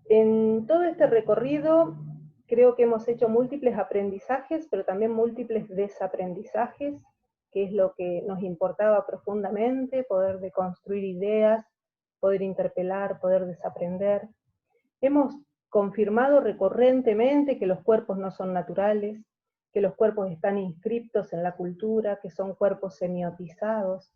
En todo este recorrido creo que hemos hecho múltiples aprendizajes, pero también múltiples desaprendizajes, que es lo que nos importaba profundamente, poder deconstruir ideas, poder interpelar, poder desaprender. Hemos confirmado recurrentemente que los cuerpos no son naturales, que los cuerpos están inscriptos en la cultura, que son cuerpos semiotizados.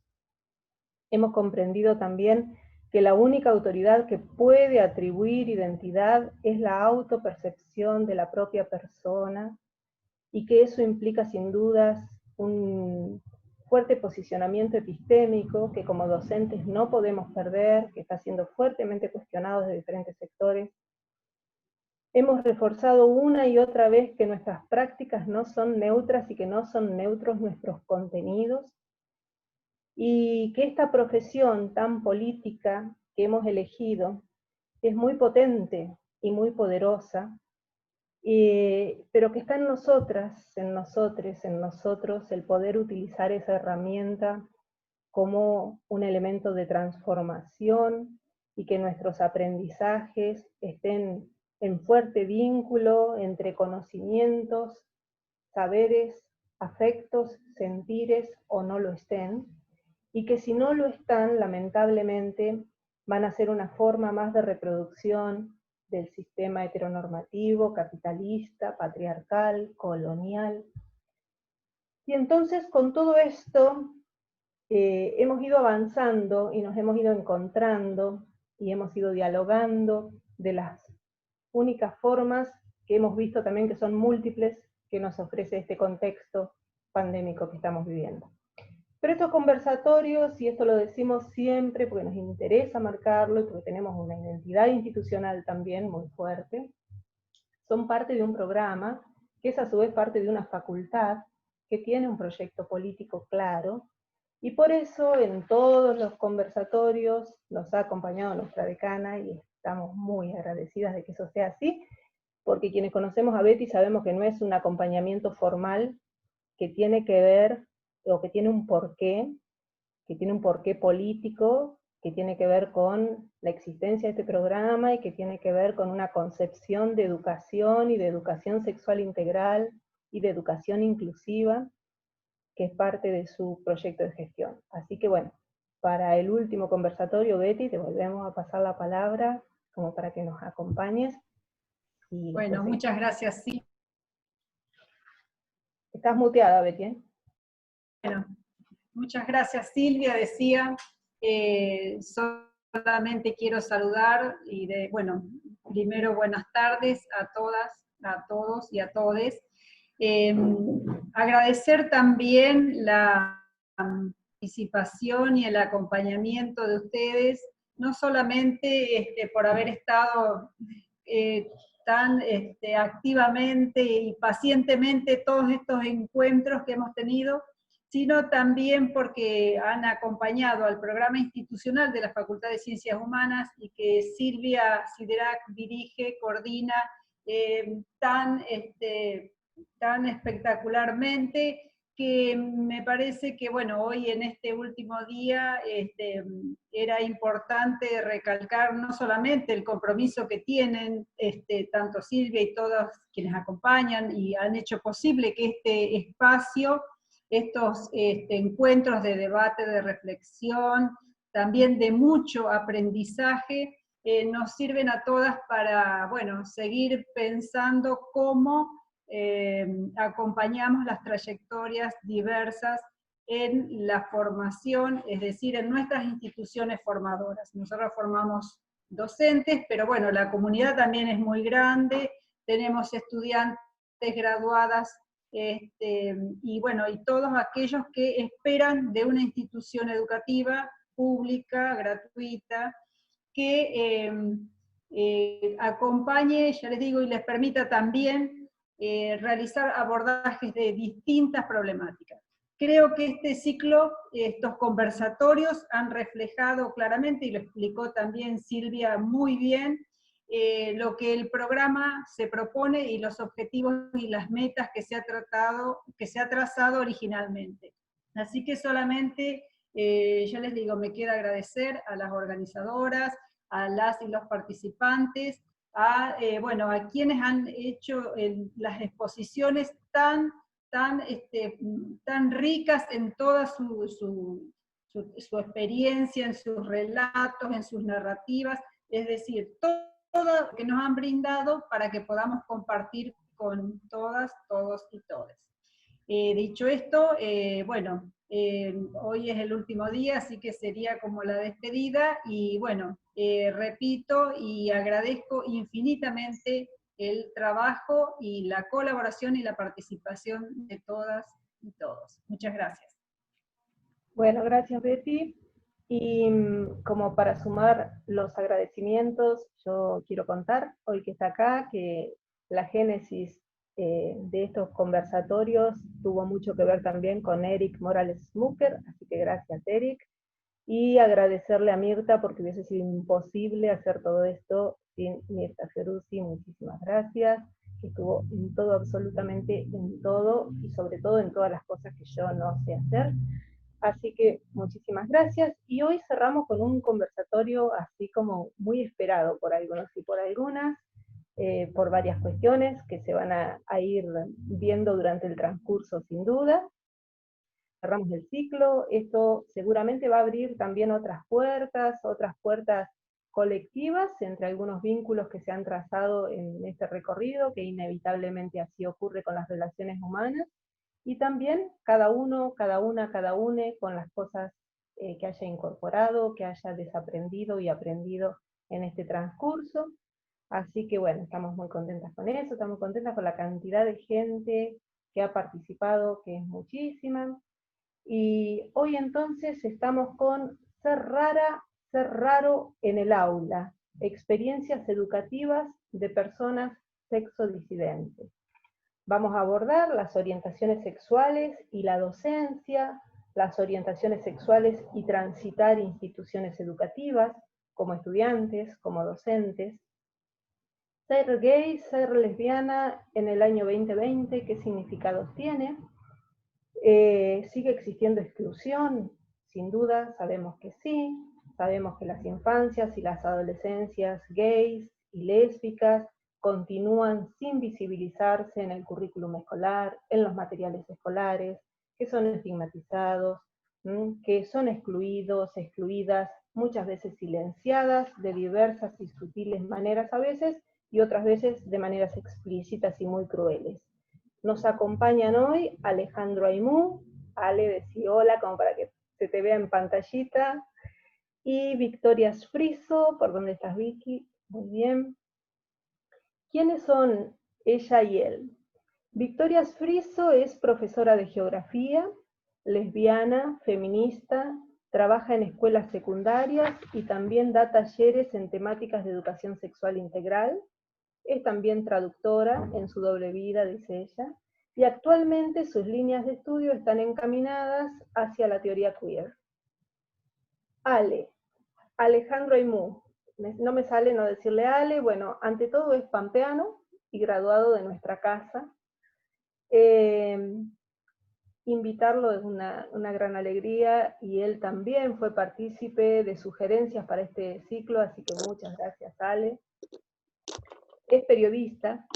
Hemos comprendido también que la única autoridad que puede atribuir identidad es la autopercepción de la propia persona, y que eso implica sin dudas un fuerte posicionamiento epistémico que como docentes no podemos perder, que está siendo fuertemente cuestionado desde diferentes sectores. Hemos reforzado una y otra vez que nuestras prácticas no son neutras y que no son neutros nuestros contenidos, y que esta profesión tan política que hemos elegido es muy potente y muy poderosa, pero que está en nosotras, en nosotres, en nosotros, el poder utilizar esa herramienta como un elemento de transformación, y que nuestros aprendizajes estén en fuerte vínculo entre conocimientos, saberes, afectos, sentires, o no lo estén, y que si no lo están, lamentablemente, van a ser una forma más de reproducción del sistema heteronormativo, capitalista, patriarcal, colonial. Y entonces, con todo esto, hemos ido avanzando y nos hemos ido encontrando y hemos ido dialogando de las únicas formas que hemos visto también que son múltiples, que nos ofrece este contexto pandémico que estamos viviendo. Pero estos conversatorios, y esto lo decimos siempre porque nos interesa marcarlo y porque tenemos una identidad institucional también muy fuerte, son parte de un programa que es a su vez parte de una facultad que tiene un proyecto político claro, y por eso en todos los conversatorios nos ha acompañado nuestra decana y estamos muy agradecidas de que eso sea así, porque quienes conocemos a Betty sabemos que no es un acompañamiento formal, que tiene que ver, o que tiene un porqué, que tiene un porqué político, que tiene que ver con la existencia de este programa y que tiene que ver con una concepción de educación y de educación sexual integral y de educación inclusiva, que es parte de su proyecto de gestión. Así que bueno, para el último conversatorio, Betty, te volvemos a pasar la palabra como para que nos acompañes. Y bueno, muchas gracias, sí. Estás muteada, Betty, ¿eh? Bueno, muchas gracias, Silvia. Decía, solamente quiero saludar bueno, primero buenas tardes a todas, a todos y a todes. Agradecer también la participación y el acompañamiento de ustedes, no solamente por haber estado tan activamente y pacientemente todos estos encuentros que hemos tenido, sino también porque han acompañado al programa institucional de la Facultad de Ciencias Humanas y que Silvia Siderac dirige, coordina tan espectacularmente, que me parece que, bueno, hoy en este último día era importante recalcar no solamente el compromiso que tienen tanto Silvia y todos quienes acompañan y han hecho posible que este espacio, estos encuentros de debate, de reflexión, también de mucho aprendizaje, nos sirven a todas para, bueno, seguir pensando cómo acompañamos las trayectorias diversas en la formación, es decir, en nuestras instituciones formadoras. Nosotros formamos docentes, pero bueno, la comunidad también es muy grande, tenemos estudiantes graduadas, y bueno, y todos aquellos que esperan de una institución educativa, pública, gratuita, que acompañe, ya les digo, y les permita también realizar abordajes de distintas problemáticas. Creo que este ciclo, estos conversatorios han reflejado claramente, y lo explicó también Silvia muy bien, lo que el programa se propone y los objetivos y las metas que se ha trazado originalmente. Así que solamente, ya les digo, me queda agradecer a las organizadoras, a las y los participantes, a quienes han hecho las exposiciones tan ricas en toda su experiencia, en sus relatos, en sus narrativas, es decir, todo lo que nos han brindado para que podamos compartir con todas, todos y todas. Dicho esto, hoy es el último día, así que sería como la despedida, y bueno, repito y agradezco infinitamente el trabajo y la colaboración y la participación de todas y todos. Muchas gracias. Bueno, gracias Betty. Y como para sumar los agradecimientos, yo quiero contar, hoy que está acá, que la génesis de estos conversatorios tuvo mucho que ver también con Eric Morales Smucker, así que gracias Eric. Y agradecerle a Mirta, porque hubiese sido imposible hacer todo esto sin Mirta Feruzzi, muchísimas gracias, que estuvo en todo, absolutamente en todo, y sobre todo en todas las cosas que yo no sé hacer. Así que muchísimas gracias, y hoy cerramos con un conversatorio así como muy esperado por algunos y por algunas, por varias cuestiones que se van a ir viendo durante el transcurso sin duda. Cerramos el ciclo, esto seguramente va a abrir también otras puertas colectivas entre algunos vínculos que se han trazado en este recorrido, que inevitablemente así ocurre con las relaciones humanas, y también cada uno, cada una, cada une con las cosas que haya incorporado, que haya desaprendido y aprendido en este transcurso. Así que bueno, estamos muy contentas con eso, estamos contentas con la cantidad de gente que ha participado, que es muchísima. Y hoy entonces estamos con Ser rara, ser raro en el aula, experiencias educativas de personas sexodisidentes. Vamos a abordar las orientaciones sexuales y la docencia, las orientaciones sexuales y transitar instituciones educativas, como estudiantes, como docentes. Ser gay, ser lesbiana en el año 2020, ¿qué significados tiene? ¿Sigue existiendo exclusión? Sin duda, sabemos que sí. Sabemos que las infancias y las adolescencias gays y lésbicas continúan sin visibilizarse en el currículum escolar, en los materiales escolares, que son estigmatizados, que son excluidos, excluidas, muchas veces silenciadas de diversas y sutiles maneras a veces, y otras veces de maneras explícitas y muy crueles. Nos acompañan hoy Alejandro Aimú, Ale, decí hola, como para que se te vea en pantallita, y Victoria Sfriso, ¿por dónde estás Vicky? Muy bien. ¿Quiénes son ella y él? Victoria Sfriso es profesora de geografía, lesbiana, feminista, trabaja en escuelas secundarias y también da talleres en temáticas de educación sexual integral. Es también traductora en su doble vida, dice ella, y actualmente sus líneas de estudio están encaminadas hacia la teoría queer. Ale, Alejandro Aimú, no me sale no decirle Ale, bueno, ante todo es pampeano y graduado de nuestra casa. Invitarlo es una gran alegría, y él también fue partícipe de sugerencias para este ciclo, así que muchas gracias Ale. Es periodista,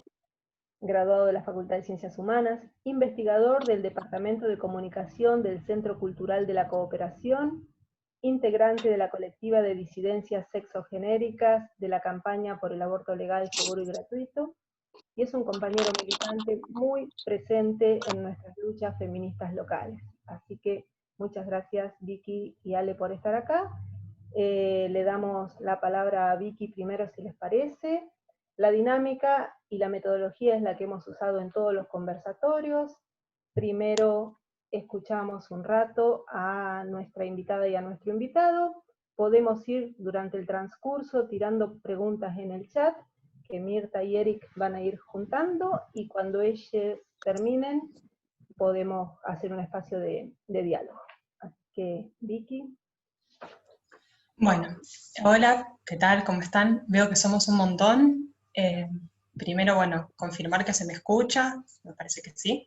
graduado de la Facultad de Ciencias Humanas, investigador del Departamento de Comunicación del Centro Cultural de la Cooperación, integrante de la colectiva de disidencias sexogenéricas de la campaña por el aborto legal, seguro y gratuito, y es un compañero militante muy presente en nuestras luchas feministas locales. Así que muchas gracias Vicky y Ale por estar acá. Le damos la palabra a Vicky primero, si les parece. La dinámica y la metodología es la que hemos usado en todos los conversatorios. Primero escuchamos un rato a nuestra invitada y a nuestro invitado. Podemos ir durante el transcurso tirando preguntas en el chat, que Mirta y Eric van a ir juntando, y cuando ellos terminen podemos hacer un espacio de diálogo. Así que, Vicky. Bueno, hola, ¿qué tal? ¿Cómo están? Veo que somos un montón. Primero, bueno, confirmar que se me escucha, me parece que sí.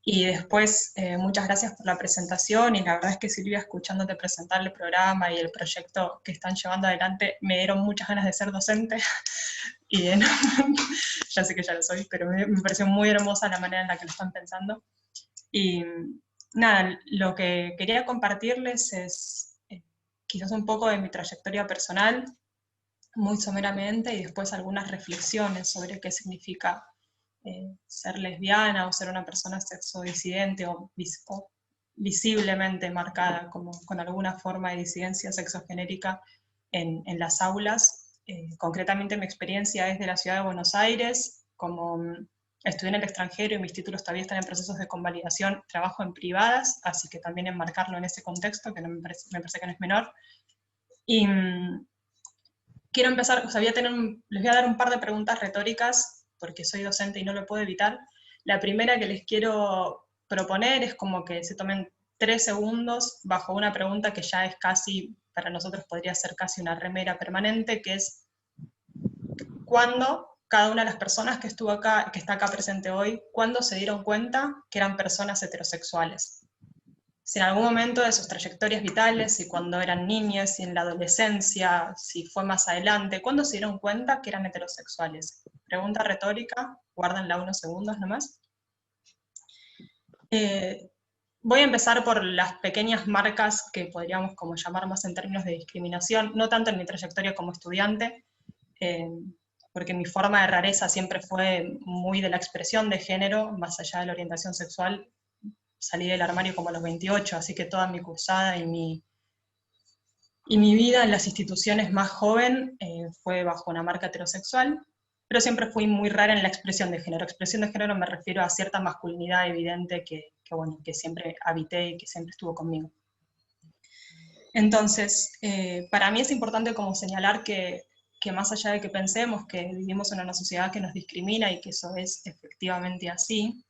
Y después, muchas gracias por la presentación, y la verdad es que Silvia, escuchándote presentar el programa y el proyecto que están llevando adelante, me dieron muchas ganas de ser docente. y ya sé que ya lo soy, pero me pareció muy hermosa la manera en la que lo están pensando. Y nada, lo que quería compartirles es quizás un poco de mi trayectoria personal, muy someramente, y después algunas reflexiones sobre qué significa ser lesbiana o ser una persona sexodisidente o visiblemente marcada con alguna forma de disidencia sexogenérica en las aulas. Concretamente mi experiencia es de la ciudad de Buenos Aires, como estudié en el extranjero y mis títulos todavía están en procesos de convalidación, trabajo en privadas, así que también enmarcarlo en ese contexto, que no me parece que no es menor. Y quiero empezar, o sea, les voy a dar un par de preguntas retóricas, porque soy docente y no lo puedo evitar. La primera que les quiero proponer es como que se tomen 3 segundos bajo una pregunta que ya es casi, para nosotros podría ser casi una remera permanente, que es ¿cuándo cada una de las personas que estuvo acá, que está acá presente hoy, cuándo se dieron cuenta que eran personas heterosexuales? Si en algún momento de sus trayectorias vitales, si cuando eran niñas, si en la adolescencia, si fue más adelante, ¿cuándo se dieron cuenta que eran heterosexuales? Pregunta retórica, guárdenla unos segundos nomás. Voy a empezar por las pequeñas marcas que podríamos como llamar más en términos de discriminación, no tanto en mi trayectoria como estudiante, porque mi forma de rareza siempre fue muy de la expresión de género, más allá de la orientación sexual. Salí del armario como a los 28, así que toda mi cursada y mi vida en las instituciones más joven fue bajo una marca heterosexual, pero siempre fui muy rara en la expresión de género. Expresión de género me refiero a cierta masculinidad evidente que siempre habité y que siempre estuvo conmigo. Entonces, para mí es importante como señalar que más allá de que pensemos que vivimos en una sociedad que nos discrimina y que eso es efectivamente así,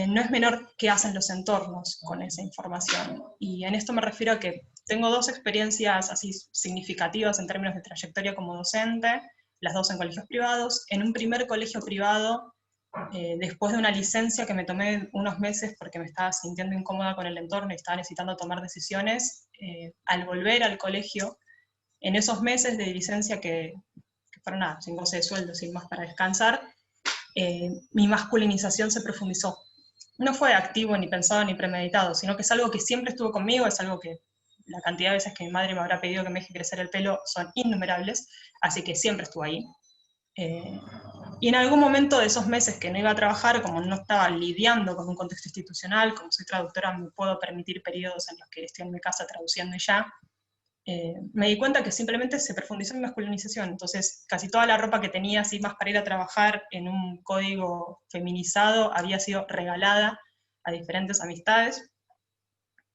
no es menor qué hacen los entornos con esa información. Y en esto me refiero a que tengo 2 experiencias así significativas en términos de trayectoria como docente, las 2 en colegios privados. En un primer colegio privado, después de una licencia que me tomé unos meses porque me estaba sintiendo incómoda con el entorno y estaba necesitando tomar decisiones, al volver al colegio, en esos meses de licencia que fueron nada, sin goce de sueldo, sin más para descansar, mi masculinización se profundizó. No fue activo, ni pensado, ni premeditado, sino que es algo que siempre estuvo conmigo, es algo que la cantidad de veces que mi madre me habrá pedido que me deje crecer el pelo son innumerables, así que siempre estuvo ahí. Y en algún momento de esos meses que no iba a trabajar, como no estaba lidiando con un contexto institucional, como soy traductora me puedo permitir periodos en los que estoy en mi casa traduciendo y ya, me di cuenta que simplemente se profundizó mi masculinización. Entonces casi toda la ropa que tenía así más para ir a trabajar en un código feminizado había sido regalada a diferentes amistades.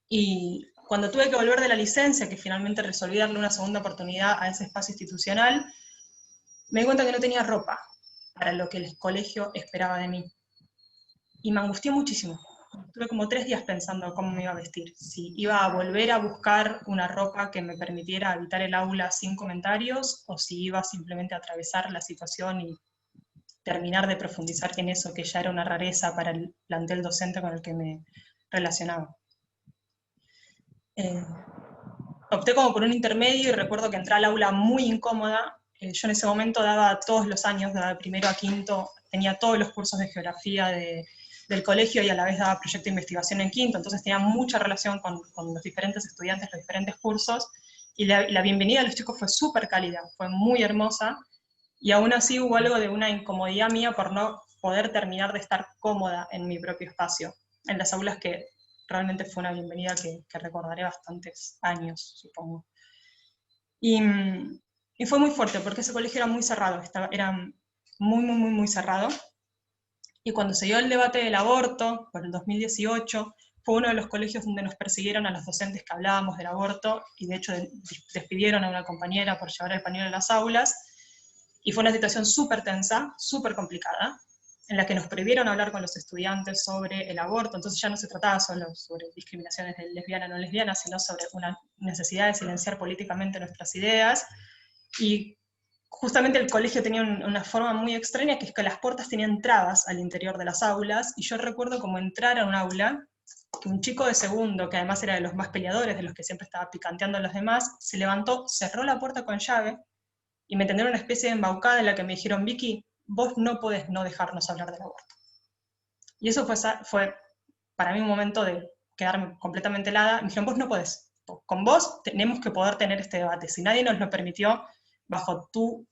Y cuando tuve que volver de la licencia, que finalmente resolví darle una segunda oportunidad a ese espacio institucional, me di cuenta que no tenía ropa para lo que el colegio esperaba de mí. Y me angustió muchísimo. Tuve como 3 días pensando cómo me iba a vestir, si iba a volver a buscar una ropa que me permitiera habitar el aula sin comentarios, o si iba simplemente a atravesar la situación y terminar de profundizar en eso que ya era una rareza para el plantel docente con el que me relacionaba. Opté como por un intermedio y recuerdo que entré al aula muy incómoda. Yo en ese momento daba todos los años, daba de primero a quinto, tenía todos los cursos de geografía del colegio y a la vez daba proyecto de investigación en quinto, entonces tenía mucha relación con los diferentes estudiantes, los diferentes cursos, y la bienvenida de los chicos fue súper cálida, fue muy hermosa, y aún así hubo algo de una incomodidad mía por no poder terminar de estar cómoda en mi propio espacio, en las aulas que realmente fue una bienvenida que recordaré bastantes años, supongo. Y fue muy fuerte, porque ese colegio era muy cerrado, era muy cerrado. Y cuando se dio el debate del aborto, por el 2018, fue uno de los colegios donde nos persiguieron a los docentes que hablábamos del aborto, y de hecho despidieron a una compañera por llevar el pañuelo a las aulas, y fue una situación súper tensa, súper complicada, en la que nos prohibieron hablar con los estudiantes sobre el aborto. Entonces ya no se trataba solo sobre discriminaciones de lesbiana o no lesbiana, sino sobre una necesidad de silenciar políticamente nuestras ideas. Y justamente el colegio tenía una forma muy extraña, que es que las puertas tenían trabas al interior de las aulas, y yo recuerdo como entrar a un aula, que un chico de segundo, que además era de los más peleadores, de los que siempre estaba picanteando a los demás, se levantó, cerró la puerta con llave, y me tendieron una especie de embaucada en la que me dijeron, Vicky, vos no podés no dejarnos hablar del aborto. Y eso fue para mí un momento de quedarme completamente helada. Me dijeron, vos no podés, con vos tenemos que poder tener este debate. Si nadie nos lo permitió, bajo tu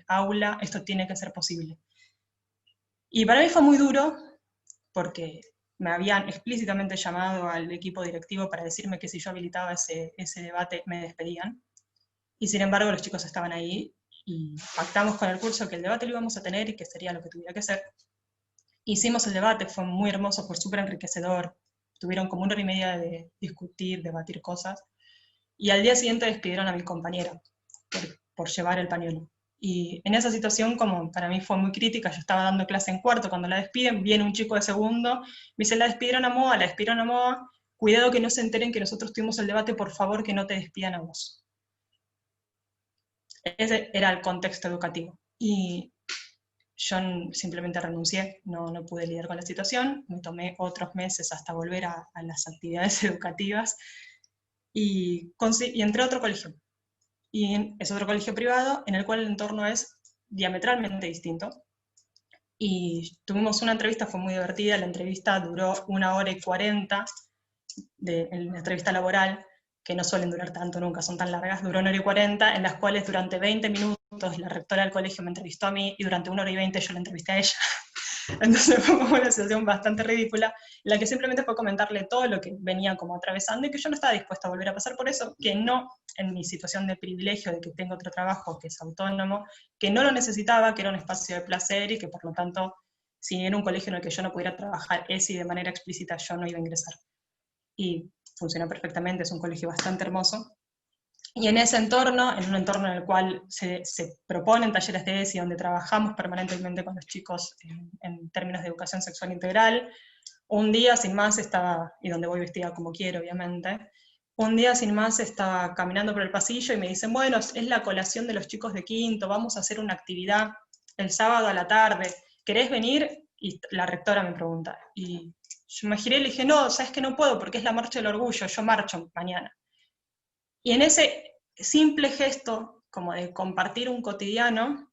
aula, esto tiene que ser posible. Y para mí fue muy duro, porque me habían explícitamente llamado al equipo directivo para decirme que si yo habilitaba ese debate me despedían. Y sin embargo los chicos estaban ahí y pactamos con el curso que el debate lo íbamos a tener y que sería lo que tuviera que ser. Hicimos el debate, fue muy hermoso, fue súper enriquecedor. Tuvieron como 1 hora y media de discutir, debatir cosas. Y al día siguiente despidieron a mi compañera por llevar el pañuelo. Y en esa situación, como para mí fue muy crítica, yo estaba dando clase en cuarto, cuando la despiden, viene un chico de segundo, me dice, la despidieron a Moa, cuidado que no se enteren que nosotros tuvimos el debate, por favor que no te despidan a vos. Ese era el contexto educativo. Y yo simplemente renuncié, no pude lidiar con la situación, me tomé otros meses hasta volver a las actividades educativas, y entré a otro colegio. Y es otro colegio privado en el cual el entorno es diametralmente distinto. Y tuvimos una entrevista, fue muy divertida, la entrevista duró 1 hora y 40, en la entrevista laboral, que no suelen durar tanto nunca, son tan largas, duró 1 hora y 40, en las cuales durante 20 minutos la rectora del colegio me entrevistó a mí, y durante 1 hora y 20 yo la entrevisté a ella. Entonces fue como una situación bastante ridícula, en la que simplemente fue comentarle todo lo que venía como atravesando, y que yo no estaba dispuesta a volver a pasar por eso, que no en mi situación de privilegio, de que tengo otro trabajo que es autónomo, que no lo necesitaba, que era un espacio de placer, y que por lo tanto, si era un colegio en el que yo no pudiera trabajar ese y de manera explícita, yo no iba a ingresar. Y funcionó perfectamente, es un colegio bastante hermoso. Y en ese entorno, en un entorno en el cual se proponen talleres de ESI, donde trabajamos permanentemente con los chicos en términos de educación sexual integral, un día sin más estaba, y donde voy vestida como quiero obviamente, un día sin más estaba caminando por el pasillo y me dicen, bueno, es la colación de los chicos de quinto, vamos a hacer una actividad el sábado a la tarde, ¿querés venir? Y la rectora me pregunta, y yo me giré y le dije, no, sabes que no puedo porque es la marcha del orgullo, yo marcho mañana. Y en ese simple gesto, como de compartir un cotidiano,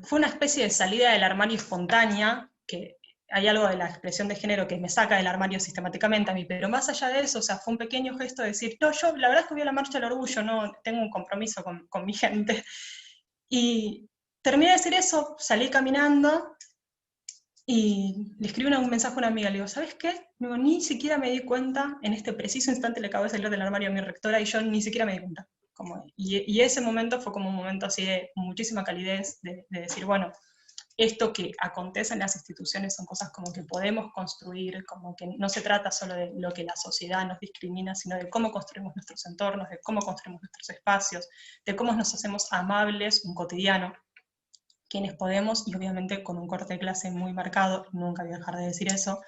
fue una especie de salida del armario espontánea, que hay algo de la expresión de género que me saca del armario sistemáticamente a mí, pero más allá de eso, o sea, fue un pequeño gesto de decir, no, yo la verdad es que voy a la marcha del orgullo, no tengo un compromiso con mi gente. Y terminé de decir eso, salí caminando, y le escribí un mensaje a una amiga, le digo, ¿sabes qué? Digo, ni siquiera me di cuenta, en este preciso instante le acabo de salir del armario a mi rectora y yo ni siquiera me di cuenta. Y ese momento fue como un momento así de muchísima calidez, de decir, bueno, esto que acontece en las instituciones son cosas como que podemos construir, como que no se trata solo de lo que la sociedad nos discrimina, sino de cómo construimos nuestros entornos, de cómo construimos nuestros espacios, de cómo nos hacemos amables un cotidiano, quienes podemos, y obviamente con un corte de clase muy marcado, nunca voy a dejar de decir eso,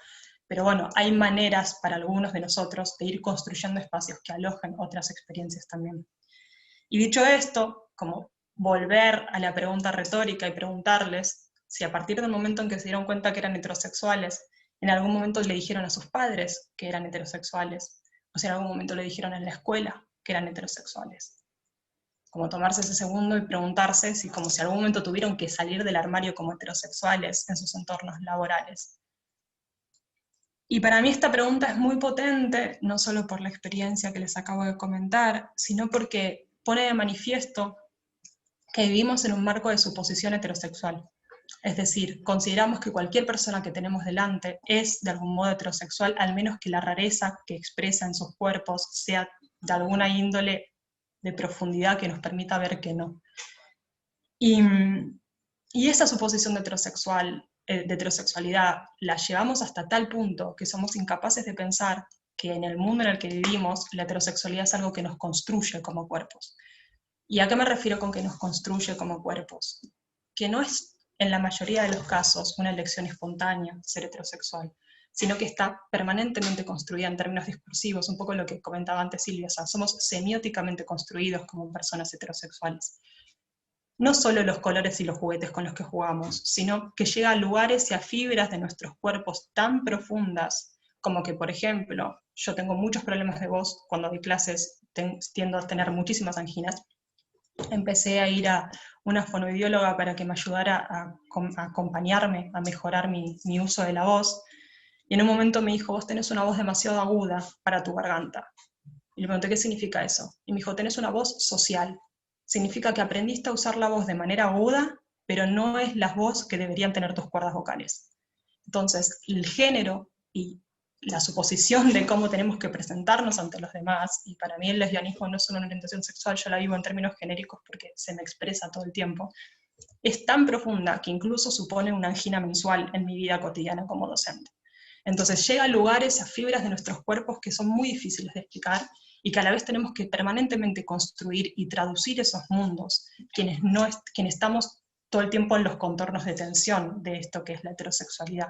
pero bueno, hay maneras para algunos de nosotros de ir construyendo espacios que alojen otras experiencias también. Y dicho esto, como volver a la pregunta retórica y preguntarles si a partir del momento en que se dieron cuenta que eran heterosexuales, en algún momento le dijeron a sus padres que eran heterosexuales, o si en algún momento le dijeron en la escuela que eran heterosexuales. Como tomarse ese segundo y preguntarse si como si algún momento tuvieron que salir del armario como heterosexuales en sus entornos laborales. Y para mí esta pregunta es muy potente, no solo por la experiencia que les acabo de comentar, sino porque pone de manifiesto que vivimos en un marco de suposición heterosexual. Es decir, consideramos que cualquier persona que tenemos delante es de algún modo heterosexual, al menos que la rareza que expresa en sus cuerpos sea de alguna índole de profundidad que nos permita ver que no. Y esa suposición de heterosexualidad la llevamos hasta tal punto que somos incapaces de pensar que en el mundo en el que vivimos la heterosexualidad es algo que nos construye como cuerpos. ¿Y a qué me refiero con que nos construye como cuerpos? Que no es en la mayoría de los casos una elección espontánea ser heterosexual, sino que está permanentemente construida en términos discursivos, un poco lo que comentaba antes Silvia, o sea, somos semióticamente construidos como personas heterosexuales. No solo los colores y los juguetes con los que jugamos, sino que llega a lugares y a fibras de nuestros cuerpos tan profundas, como que, por ejemplo, yo tengo muchos problemas de voz, cuando doy clases tiendo a tener muchísimas anginas, empecé a ir a una fonoaudióloga para que me ayudara a acompañarme, a mejorar mi uso de la voz. Y en un momento me dijo, vos tenés una voz demasiado aguda para tu garganta. Y le pregunté, ¿qué significa eso? Y me dijo, tenés una voz social. Significa que aprendiste a usar la voz de manera aguda, pero no es la voz que deberían tener tus cuerdas vocales. Entonces, el género y la suposición de cómo tenemos que presentarnos ante los demás, y para mí el lesbianismo no es una orientación sexual, yo la vivo en términos genéricos porque se me expresa todo el tiempo, es tan profunda que incluso supone una angina mensual en mi vida cotidiana como docente. Entonces llega a lugares, a fibras de nuestros cuerpos que son muy difíciles de explicar y que a la vez tenemos que permanentemente construir y traducir esos mundos, quienes estamos todo el tiempo en los contornos de tensión de esto que es la heterosexualidad.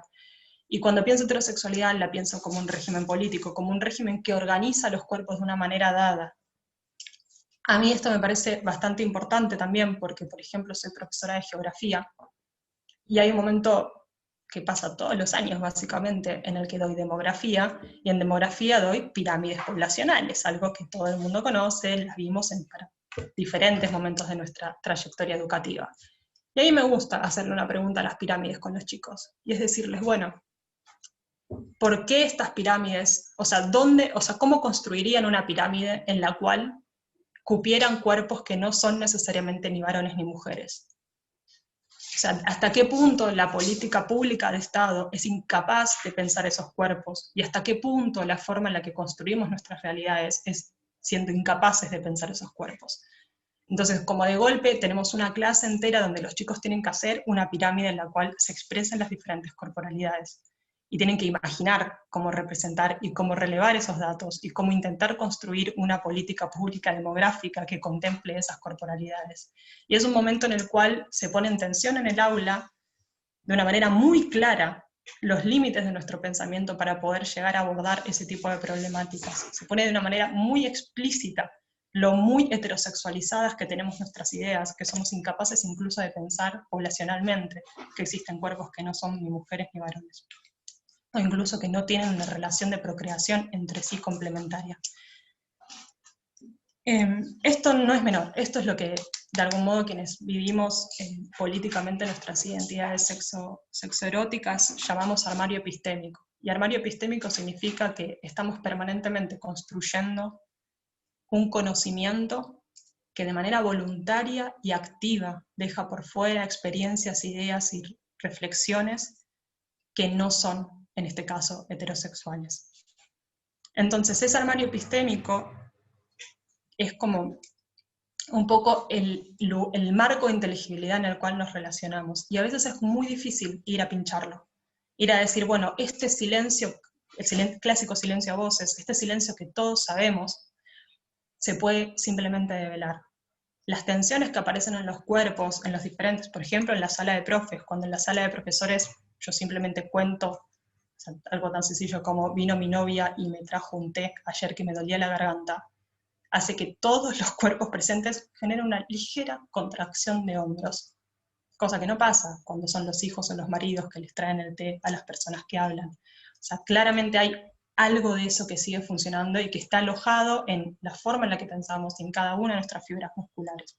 Y cuando pienso heterosexualidad la pienso como un régimen político, como un régimen que organiza los cuerpos de una manera dada. A mí esto me parece bastante importante también porque, por ejemplo, soy profesora de geografía y hay un momento que pasa todos los años básicamente en el que doy demografía, y en demografía doy pirámides poblacionales, algo que todo el mundo conoce, las vimos en diferentes momentos de nuestra trayectoria educativa. Y ahí me gusta hacerle una pregunta a las pirámides con los chicos, y es decirles, bueno, ¿por qué estas pirámides? O sea, ¿cómo construirían una pirámide en la cual cupieran cuerpos que no son necesariamente ni varones ni mujeres? O sea, ¿hasta qué punto la política pública de Estado es incapaz de pensar esos cuerpos? ¿Y hasta qué punto la forma en la que construimos nuestras realidades es siendo incapaces de pensar esos cuerpos? Entonces, como de golpe, tenemos una clase entera donde los chicos tienen que hacer una pirámide en la cual se expresan las diferentes corporalidades. Y tienen que imaginar cómo representar y cómo relevar esos datos y cómo intentar construir una política pública demográfica que contemple esas corporalidades. Y es un momento en el cual se pone en tensión en el aula de una manera muy clara los límites de nuestro pensamiento para poder llegar a abordar ese tipo de problemáticas. Se pone de una manera muy explícita lo muy heterosexualizadas que tenemos nuestras ideas, que somos incapaces incluso de pensar poblacionalmente que existen cuerpos que no son ni mujeres ni varones, o incluso que no tienen una relación de procreación entre sí complementaria. Esto no es menor, esto es lo que de algún modo quienes vivimos políticamente nuestras identidades sexoeróticas llamamos armario epistémico. Y armario epistémico significa que estamos permanentemente construyendo un conocimiento que de manera voluntaria y activa deja por fuera experiencias, ideas y reflexiones que no son, en este caso, heterosexuales. Entonces, ese armario epistémico es como un poco el marco de inteligibilidad en el cual nos relacionamos, y a veces es muy difícil ir a pincharlo, ir a decir, bueno, este silencio, el clásico silencio a voces, este silencio que todos sabemos, se puede simplemente develar. Las tensiones que aparecen en los cuerpos, en los diferentes, por ejemplo, en la sala de profes, cuando en la sala de profesores yo simplemente cuento, o sea, algo tan sencillo como vino mi novia y me trajo un té ayer que me dolía la garganta, hace que todos los cuerpos presentes generen una ligera contracción de hombros, cosa que no pasa cuando son los hijos o los maridos que les traen el té a las personas que hablan. O sea, claramente hay algo de eso que sigue funcionando y que está alojado en la forma en la que pensamos en cada una de nuestras fibras musculares.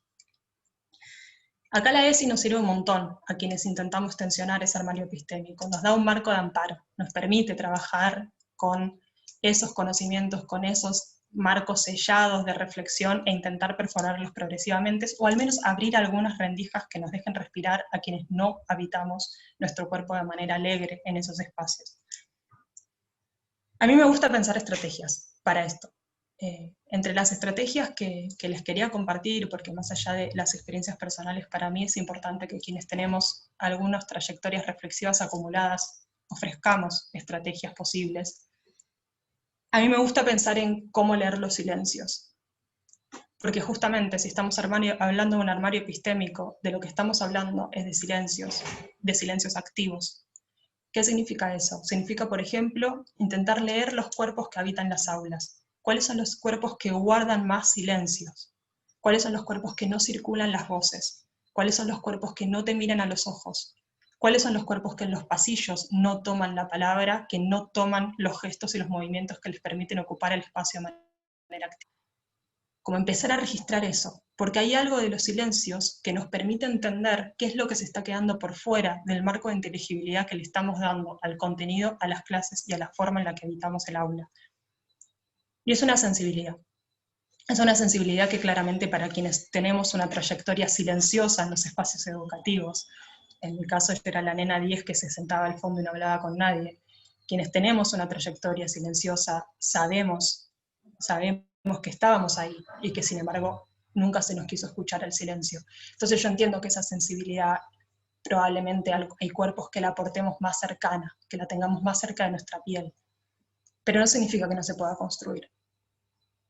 Acá la ESI nos sirve un montón a quienes intentamos tensionar ese armario epistémico, nos da un marco de amparo, nos permite trabajar con esos conocimientos, con esos marcos sellados de reflexión e intentar perforarlos progresivamente, o al menos abrir algunas rendijas que nos dejen respirar a quienes no habitamos nuestro cuerpo de manera alegre en esos espacios. A mí me gusta pensar estrategias para esto. Entre las estrategias que les quería compartir, porque más allá de las experiencias personales, para mí es importante que quienes tenemos algunas trayectorias reflexivas acumuladas ofrezcamos estrategias posibles. A mí me gusta pensar en cómo leer los silencios, porque justamente si estamos hablando de un armario epistémico, de lo que estamos hablando es de silencios activos. ¿Qué significa eso? Significa, por ejemplo, intentar leer los cuerpos que habitan las aulas. ¿Cuáles son los cuerpos que guardan más silencios? ¿Cuáles son los cuerpos que no circulan las voces? ¿Cuáles son los cuerpos que no te miran a los ojos? ¿Cuáles son los cuerpos que en los pasillos no toman la palabra, que no toman los gestos y los movimientos que les permiten ocupar el espacio de manera activa? Como empezar a registrar eso, porque hay algo de los silencios que nos permite entender qué es lo que se está quedando por fuera del marco de inteligibilidad que le estamos dando al contenido, a las clases y a la forma en la que habitamos el aula. Y es una sensibilidad. Es una sensibilidad que claramente para quienes tenemos una trayectoria silenciosa en los espacios educativos, en mi caso yo era la nena 10 que se sentaba al fondo y no hablaba con nadie, quienes tenemos una trayectoria silenciosa sabemos que estábamos ahí y que sin embargo nunca se nos quiso escuchar el silencio. Entonces yo entiendo que esa sensibilidad probablemente hay cuerpos que la aportemos más cercana, que la tengamos más cerca de nuestra piel, pero no significa que no se pueda construir.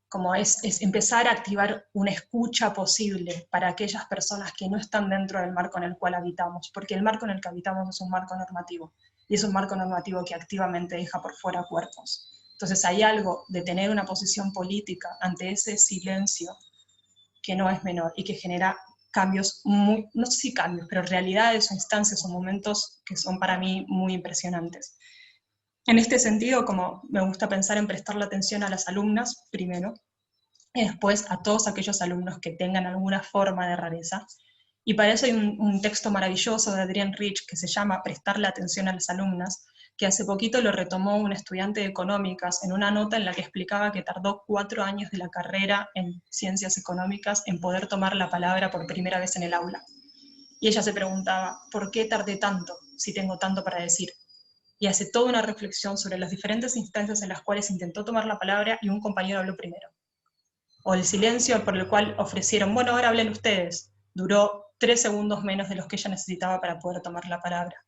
Como es empezar a activar una escucha posible para aquellas personas que no están dentro del marco en el cual habitamos, porque el marco en el que habitamos es un marco normativo, y es un marco normativo que activamente deja por fuera cuerpos. Entonces hay algo de tener una posición política ante ese silencio que no es menor, y que genera cambios, no sé si cambios, pero realidades o instancias o momentos que son para mí muy impresionantes. En este sentido, como me gusta pensar en prestarle atención a las alumnas, primero, y después a todos aquellos alumnos que tengan alguna forma de rareza. Y para eso hay un texto maravilloso de Adrienne Rich que se llama Prestarle atención a las alumnas, que hace poquito lo retomó un estudiante de económicas en una nota en la que explicaba que tardó 4 años de la carrera en ciencias económicas en poder tomar la palabra por primera vez en el aula. Y ella se preguntaba, ¿por qué tardé tanto si tengo tanto para decir? Y hace toda una reflexión sobre las diferentes instancias en las cuales intentó tomar la palabra y un compañero habló primero. O el silencio por el cual ofrecieron, bueno, ahora hablen ustedes, duró 3 segundos menos de los que ella necesitaba para poder tomar la palabra.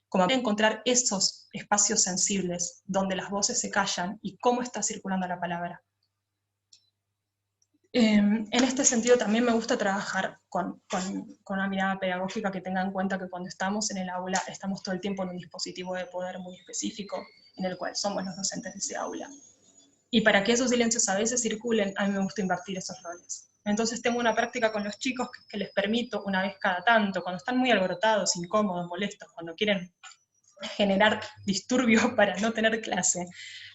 Como encontrar esos espacios sensibles donde las voces se callan y cómo está circulando la palabra. En este sentido también me gusta trabajar con una mirada pedagógica que tenga en cuenta que cuando estamos en el aula estamos todo el tiempo en un dispositivo de poder muy específico en el cual somos los docentes de ese aula. Y para que esos silencios a veces circulen, a mí me gusta invertir esos roles. Entonces tengo una práctica con los chicos que les permito una vez cada tanto, cuando están muy alborotados, incómodos, molestos, cuando quieren generar disturbios para no tener clase,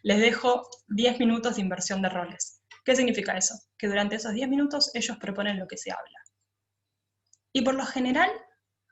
les dejo 10 minutos de inversión de roles. ¿Qué significa eso? Que durante esos 10 minutos ellos proponen lo que se habla. Y por lo general,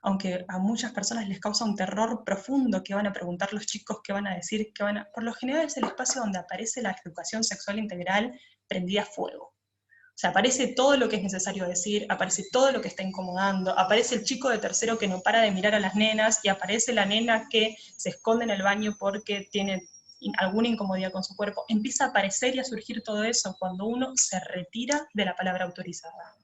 aunque a muchas personas les causa un terror profundo que van a preguntar los chicos, qué van a decir, por lo general es el espacio donde aparece la educación sexual integral prendida a fuego. O sea, aparece todo lo que es necesario decir, aparece todo lo que está incomodando, aparece el chico de tercero que no para de mirar a las nenas, y aparece la nena que se esconde en el baño porque tiene alguna incomodidad con su cuerpo. Empieza a aparecer y a surgir todo eso cuando uno se retira de la palabra autorizada.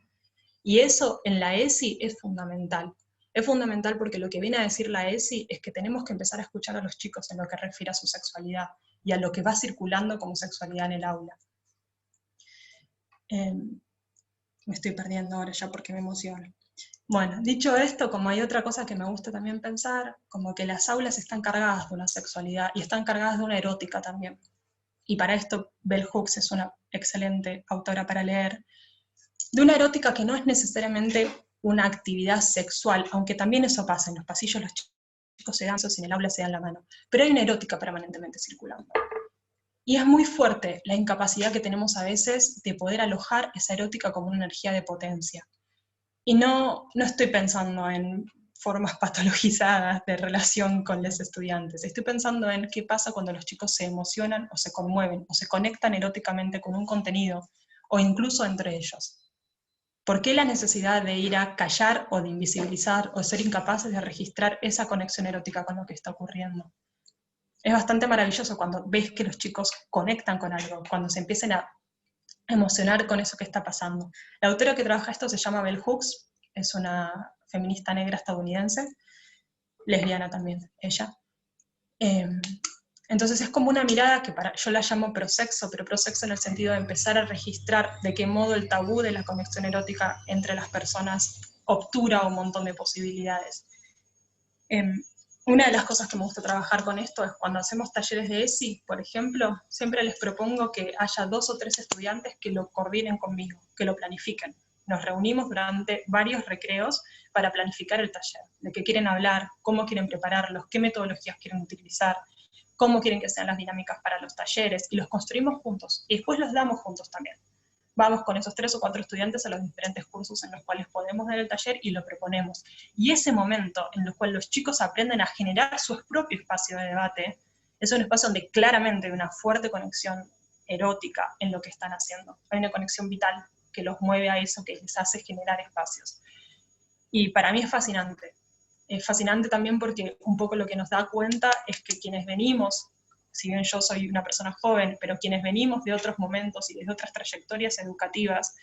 Y eso en la ESI es fundamental. Es fundamental porque lo que viene a decir la ESI es que tenemos que empezar a escuchar a los chicos en lo que refiere a su sexualidad y a lo que va circulando como sexualidad en el aula. Me estoy perdiendo ahora ya porque me emociono. Bueno, dicho esto, como hay otra cosa que me gusta también pensar, como que las aulas están cargadas de una sexualidad y están cargadas de una erótica también. Y para esto Bell Hooks es una excelente autora para leer, de una erótica que no es necesariamente una actividad sexual, aunque también eso pasa, en los pasillos los chicos se dan besos y en el aula se dan la mano, pero hay una erótica permanentemente circulando. Y es muy fuerte la incapacidad que tenemos a veces de poder alojar esa erótica como una energía de potencia. Y no estoy pensando en formas patologizadas de relación con los estudiantes, estoy pensando en qué pasa cuando los chicos se emocionan o se conmueven o se conectan eróticamente con un contenido o incluso entre ellos. ¿Por qué la necesidad de ir a callar o de invisibilizar o ser incapaces de registrar esa conexión erótica con lo que está ocurriendo? Es bastante maravilloso cuando ves que los chicos conectan con algo, cuando se empiezan a emocionar con eso que está pasando. La autora que trabaja esto se llama Bell Hooks, es una feminista negra estadounidense, lesbiana también ella. Entonces es como una mirada que yo la llamo prosexo, pero prosexo en el sentido de empezar a registrar de qué modo el tabú de la conexión erótica entre las personas obtura un montón de posibilidades. Una de las cosas que me gusta trabajar con esto es cuando hacemos talleres de ESI, por ejemplo, siempre les propongo que haya 2 o 3 estudiantes que lo coordinen conmigo, que lo planifiquen. Nos reunimos durante varios recreos para planificar el taller, de qué quieren hablar, cómo quieren prepararlos, qué metodologías quieren utilizar, cómo quieren que sean las dinámicas para los talleres, y los construimos juntos, y después los damos juntos también. vamos con esos 3 o 4 estudiantes a los diferentes cursos en los cuales podemos dar el taller y lo proponemos. Y ese momento en el cual los chicos aprenden a generar su propio espacio de debate, es un espacio donde claramente hay una fuerte conexión erótica en lo que están haciendo. Hay una conexión vital que los mueve a eso, que les hace generar espacios. Y para mí es fascinante. Es fascinante también porque un poco lo que nos da cuenta es que quienes venimos, si bien yo soy una persona joven, pero quienes venimos de otros momentos y de otras trayectorias educativas,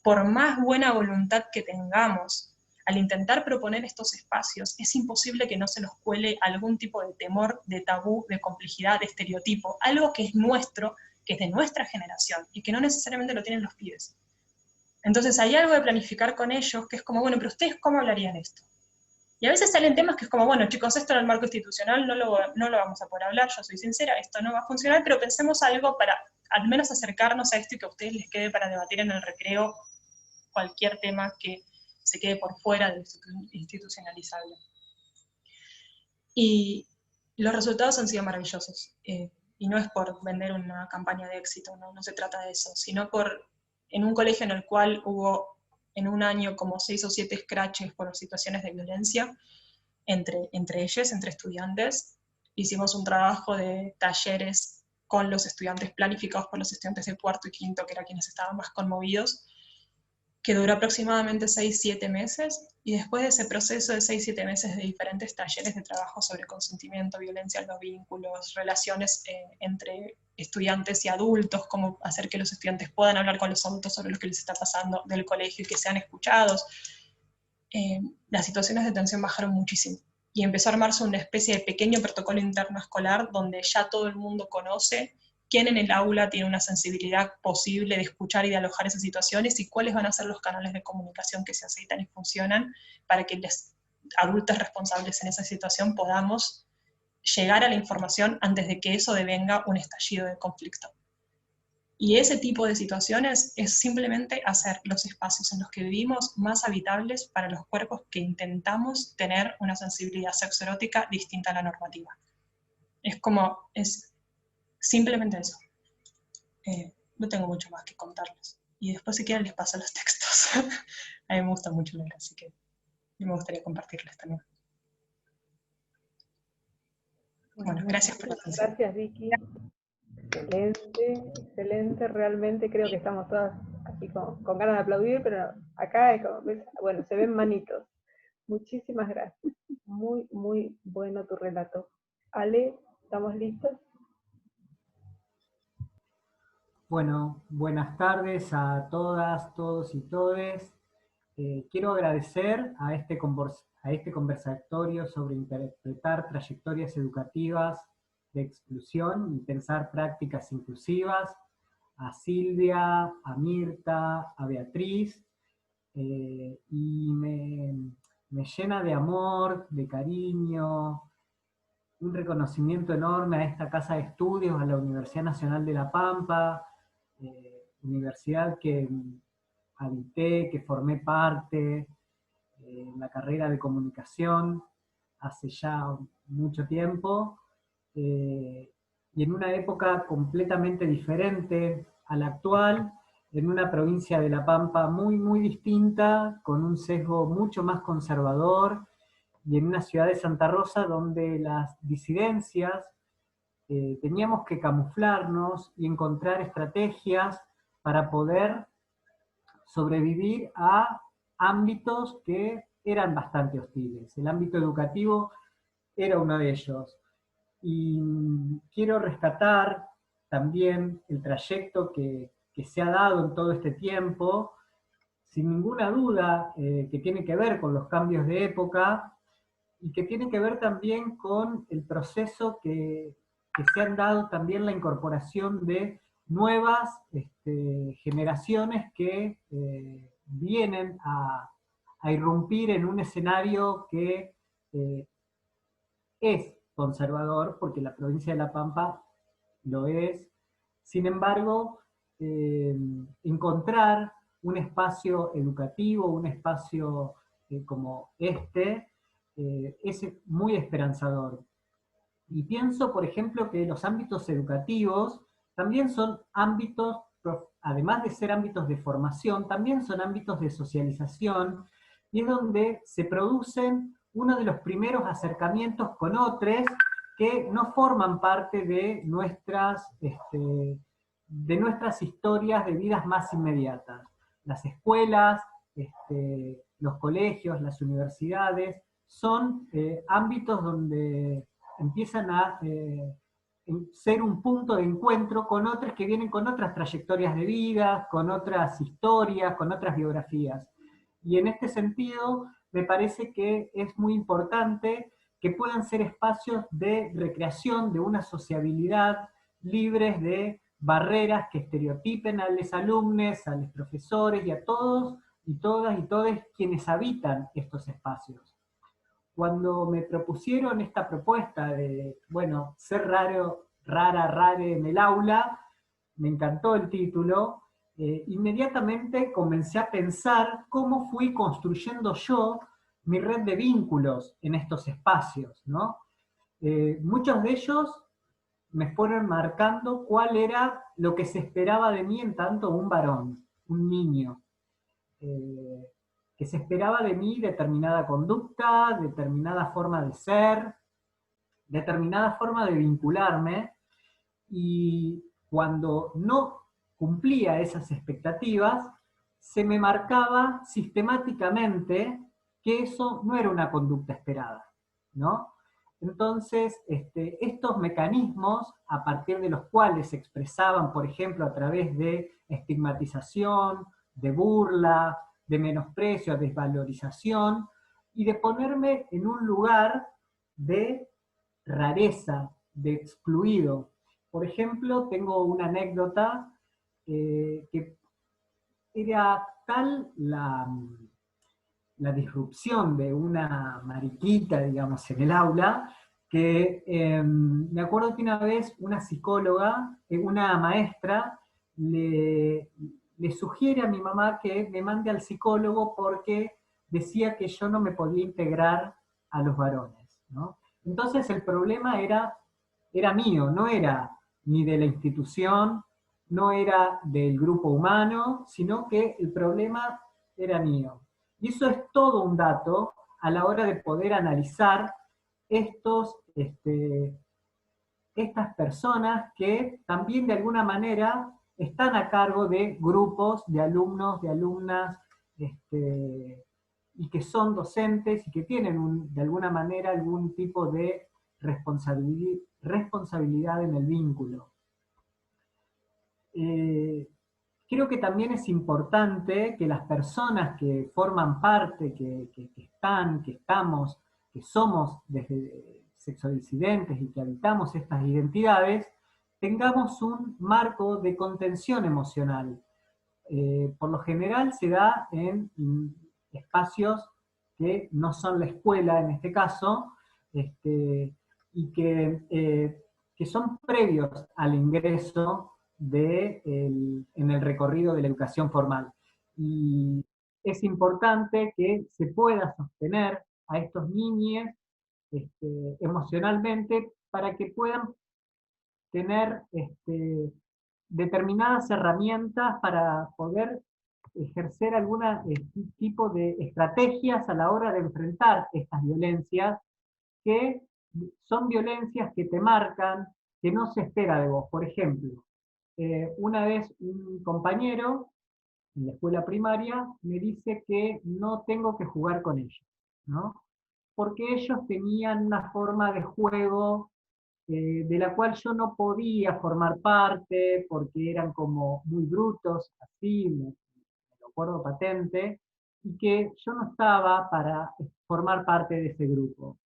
por más buena voluntad que tengamos, al intentar proponer estos espacios, es imposible que no se nos cuele algún tipo de temor, de tabú, de complejidad, de estereotipo, algo que es nuestro, que es de nuestra generación, y que no necesariamente lo tienen los pibes. Entonces hay algo de planificar con ellos que es como, bueno, pero ustedes ¿cómo hablarían esto? Y a veces salen temas que es como, bueno, chicos, esto en el marco institucional no lo vamos a poder hablar, yo soy sincera, esto no va a funcionar, pero pensemos algo para al menos acercarnos a esto y que a ustedes les quede para debatir en el recreo cualquier tema que se quede por fuera de lo institucionalizable. Y los resultados han sido maravillosos. Y no es por vender una campaña de éxito, no se trata de eso, sino en un colegio en el cual hubo en un año como 6 o 7 scratches por situaciones de violencia entre ellos, entre estudiantes. Hicimos un trabajo de talleres con los estudiantes, planificados por los estudiantes de cuarto y quinto, que eran quienes estaban más conmovidos, que duró aproximadamente 6-7 meses, y después de ese proceso de 6-7 meses de diferentes talleres de trabajo sobre consentimiento, violencia en los vínculos, relaciones entre estudiantes y adultos, cómo hacer que los estudiantes puedan hablar con los adultos sobre lo que les está pasando del colegio y que sean escuchados, las situaciones de tensión bajaron muchísimo. Y empezó a armarse una especie de pequeño protocolo interno escolar donde ya todo el mundo conoce quién en el aula tiene una sensibilidad posible de escuchar y de alojar esas situaciones y cuáles van a ser los canales de comunicación que se aceitan y funcionan para que los adultos responsables en esa situación podamos llegar a la información antes de que eso devenga un estallido de conflicto. Y ese tipo de situaciones es simplemente hacer los espacios en los que vivimos más habitables para los cuerpos que intentamos tener una sensibilidad sexoerótica distinta a la normativa. Es simplemente eso. No tengo mucho más que contarles. Y después si quieren les paso los textos. A mí me gusta mucho leer, así que me gustaría compartirles también. Bueno, gracias por la atención. Gracias, Vicky. Excelente, excelente. Realmente creo que estamos todas así con ganas de aplaudir, pero acá, bueno, se ven manitos. Muchísimas gracias. Muy, muy bueno tu relato. Ale, ¿estamos listos? Bueno, buenas tardes a todas, todos y todes. Quiero agradecer a este conversatorio sobre interpretar trayectorias educativas de exclusión y pensar prácticas inclusivas, a Silvia, a Mirta, a Beatriz, y me llena de amor, de cariño, un reconocimiento enorme a esta casa de estudios, a la Universidad Nacional de La Pampa, universidad que habité, que formé parte en la carrera de comunicación hace ya mucho tiempo, y en una época completamente diferente a la actual, en una provincia de La Pampa muy, muy distinta, con un sesgo mucho más conservador, y en una ciudad de Santa Rosa donde las disidencias teníamos que camuflarnos y encontrar estrategias para poder sobrevivir a ámbitos que eran bastante hostiles. El ámbito educativo era uno de ellos. Y quiero rescatar también el trayecto que se ha dado en todo este tiempo, sin ninguna duda que tiene que ver con los cambios de época y que tiene que ver también con el proceso que se han dado también la incorporación de nuevas generaciones que vienen a irrumpir en un escenario que es conservador, porque la provincia de La Pampa lo es. Sin embargo, encontrar un espacio educativo, un espacio como este, es muy esperanzador. Y pienso, por ejemplo, que los ámbitos educativos también son ámbitos además de ser ámbitos de formación, también son ámbitos de socialización, y es donde se producen uno de los primeros acercamientos con otros que no forman parte de nuestras historias de vidas más inmediatas. Las escuelas, los colegios, las universidades, son ámbitos donde empiezan a ser un punto de encuentro con otros que vienen con otras trayectorias de vida, con otras historias, con otras biografías. Y en este sentido, me parece que es muy importante que puedan ser espacios de recreación, de una sociabilidad, libres de barreras que estereotipen a los alumnos, a los profesores y a todos y todas y todos quienes habitan estos espacios. Cuando me propusieron esta propuesta de, bueno, ser rare en el aula, me encantó el título, inmediatamente comencé a pensar cómo fui construyendo yo mi red de vínculos en estos espacios, ¿no? Muchos de ellos me fueron marcando cuál era lo que se esperaba de mí en tanto un varón, un niño, que se esperaba de mí determinada conducta, determinada forma de ser, determinada forma de vincularme, y cuando no cumplía esas expectativas, se me marcaba sistemáticamente que eso no era una conducta esperada, ¿no? Entonces, estos mecanismos, a partir de los cuales se expresaban, por ejemplo, a través de estigmatización, de burla, de menosprecio, desvalorización, y de ponerme en un lugar de rareza, de excluido. Por ejemplo, tengo una anécdota que era tal la disrupción de una mariquita, digamos, en el aula, que me acuerdo que una vez una psicóloga, una maestra, le sugiere a mi mamá que me mande al psicólogo porque decía que yo no me podía integrar a los varones, ¿no? Entonces el problema era mío, no era ni de la institución, no era del grupo humano, sino que el problema era mío. Y eso es todo un dato a la hora de poder analizar estas personas que también de alguna manera están a cargo de grupos de alumnos, de alumnas, y que son docentes y que tienen de alguna manera algún tipo de responsabilidad en el vínculo. Creo que también es importante que las personas que forman parte, que estamos, que somos desde sexodisidentes y que habitamos estas identidades, tengamos un marco de contención emocional. Por lo general se da en espacios que no son la escuela en este caso, y que son previos al ingreso en el recorrido de la educación formal. Y es importante que se pueda sostener a estos niños emocionalmente para que puedan tener determinadas herramientas para poder ejercer algún tipo de estrategias a la hora de enfrentar estas violencias, que son violencias que te marcan, que no se espera de vos. Por ejemplo, una vez un compañero en la escuela primaria me dice que no tengo que jugar con ellos, ¿no? Porque ellos tenían una forma de juego de la cual yo no podía formar parte, porque eran como muy brutos, así, me lo acuerdo patente, y que yo no estaba para formar parte de ese grupo.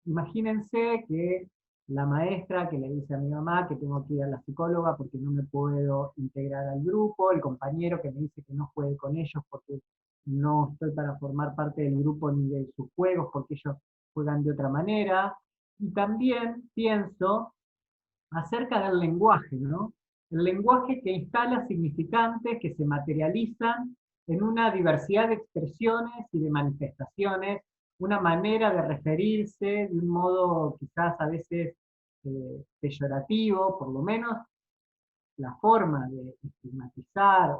Imagínense que la maestra que le dice a mi mamá que tengo que ir a la psicóloga porque no me puedo integrar al grupo, el compañero que me dice que no juegue con ellos porque no estoy para formar parte del grupo ni de sus juegos porque ellos juegan de otra manera. Y también pienso acerca del lenguaje, ¿no? El lenguaje que instala significantes que se materializan en una diversidad de expresiones y de manifestaciones, una manera de referirse de un modo quizás a veces peyorativo, por lo menos la forma de estigmatizar,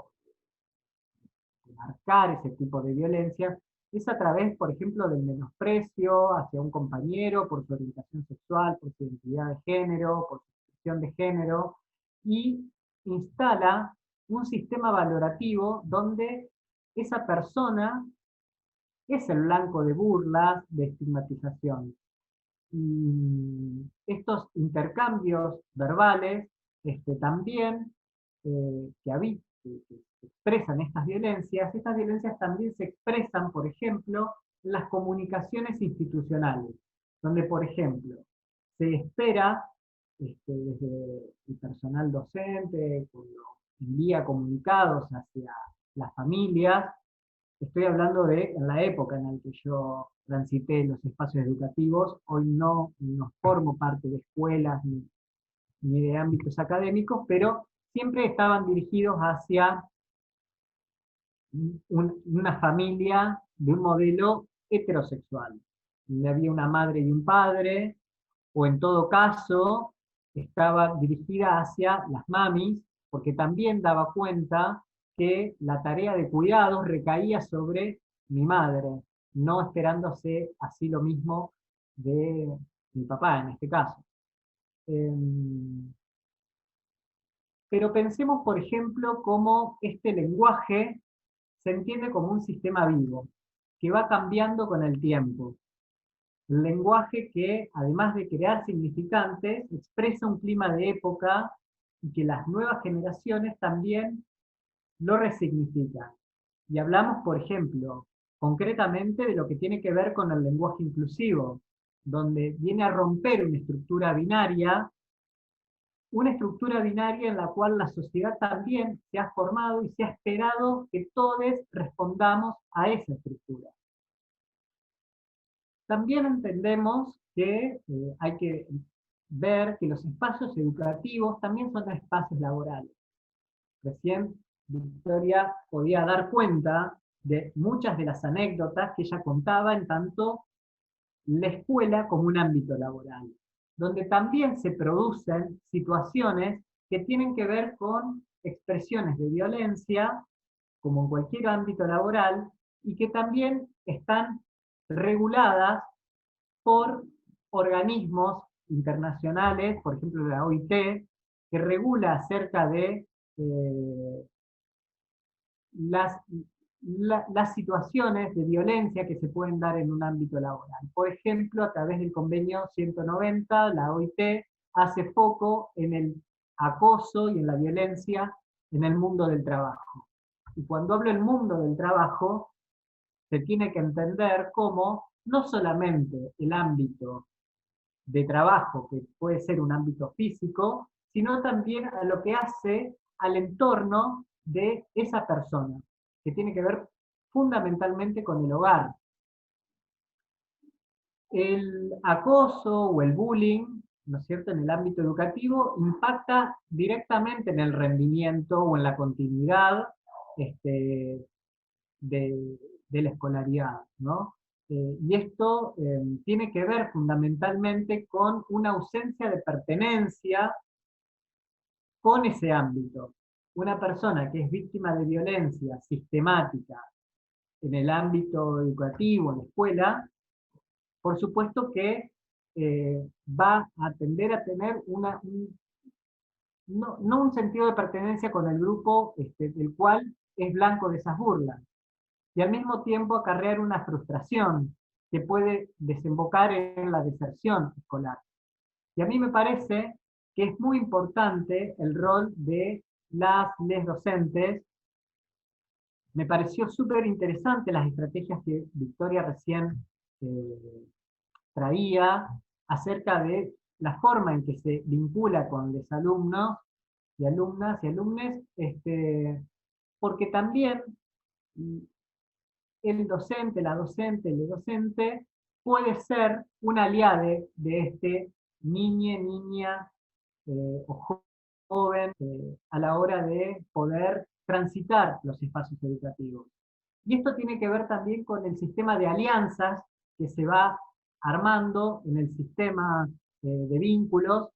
de marcar ese tipo de violencia, es a través, por ejemplo, del menosprecio hacia un compañero por su orientación sexual, por su identidad de género, por su expresión de género, y instala un sistema valorativo donde esa persona es el blanco de burlas, de estigmatización. Y estos intercambios verbales también que expresan estas violencias también se expresan, por ejemplo, en las comunicaciones institucionales, donde, por ejemplo, se espera desde el personal docente, cuando envía comunicados hacia las familias. Estoy hablando de en la época en la que yo transité los espacios educativos. Hoy no formo parte de escuelas ni de ámbitos académicos, pero siempre estaban dirigidos hacia una familia de un modelo heterosexual, donde había una madre y un padre, o en todo caso estaba dirigida hacia las mamis, porque también daba cuenta que la tarea de cuidados recaía sobre mi madre, no esperándose así lo mismo de mi papá en este caso. Pero pensemos, por ejemplo, cómo este lenguaje se entiende como un sistema vivo, que va cambiando con el tiempo. Un lenguaje que, además de crear significantes, expresa un clima de época y que las nuevas generaciones también lo resignifican. Y hablamos, por ejemplo, concretamente de lo que tiene que ver con el lenguaje inclusivo, donde viene a romper una estructura binaria en la cual la sociedad también se ha formado y se ha esperado que todos respondamos a esa estructura. También entendemos que hay que ver que los espacios educativos también son espacios laborales. Recién Victoria podía dar cuenta de muchas de las anécdotas que ella contaba en tanto la escuela como un ámbito laboral, donde también se producen situaciones que tienen que ver con expresiones de violencia, como en cualquier ámbito laboral, y que también están reguladas por organismos internacionales, por ejemplo la OIT, que regula acerca de las situaciones de violencia que se pueden dar en un ámbito laboral. Por ejemplo, a través del convenio 190, la OIT hace foco en el acoso y en la violencia en el mundo del trabajo. Y cuando hablo del mundo del trabajo, se tiene que entender como no solamente el ámbito de trabajo, que puede ser un ámbito físico, sino también a lo que hace al entorno de esa persona, que tiene que ver fundamentalmente con el hogar. El acoso o el bullying, ¿no es cierto?, en el ámbito educativo, impacta directamente en el rendimiento o en la continuidad de la escolaridad, ¿no? Y esto tiene que ver fundamentalmente con una ausencia de pertenencia con ese ámbito. Una persona que es víctima de violencia sistemática en el ámbito educativo, en la escuela, por supuesto que va a tender a tener no un sentido de pertenencia con el grupo del cual es blanco de esas burlas, y al mismo tiempo acarrear una frustración que puede desembocar en la deserción escolar. Y a mí me parece que es muy importante el rol de les docentes. Me pareció súper interesante las estrategias que Victoria recién traía acerca de la forma en que se vincula con los alumnos y alumnas y alumnes, porque también el docente, la docente, el docente puede ser un aliado de este niña o joven a la hora de poder transitar los espacios educativos. Y esto tiene que ver también con el sistema de alianzas que se va armando en el sistema de vínculos,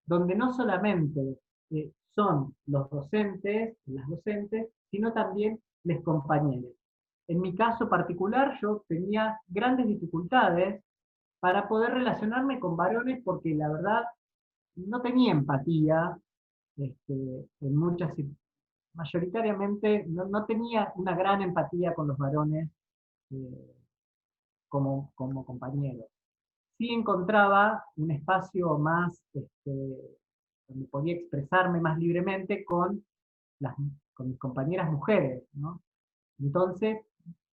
donde no solamente son los docentes, las docentes, sino también los compañeros. En mi caso particular, yo tenía grandes dificultades para poder relacionarme con varones porque la verdad no tenía empatía, en muchas, mayoritariamente no tenía una gran empatía con los varones como compañeros. Sí encontraba un espacio más, donde podía expresarme más libremente con mis compañeras mujeres, ¿no? Entonces,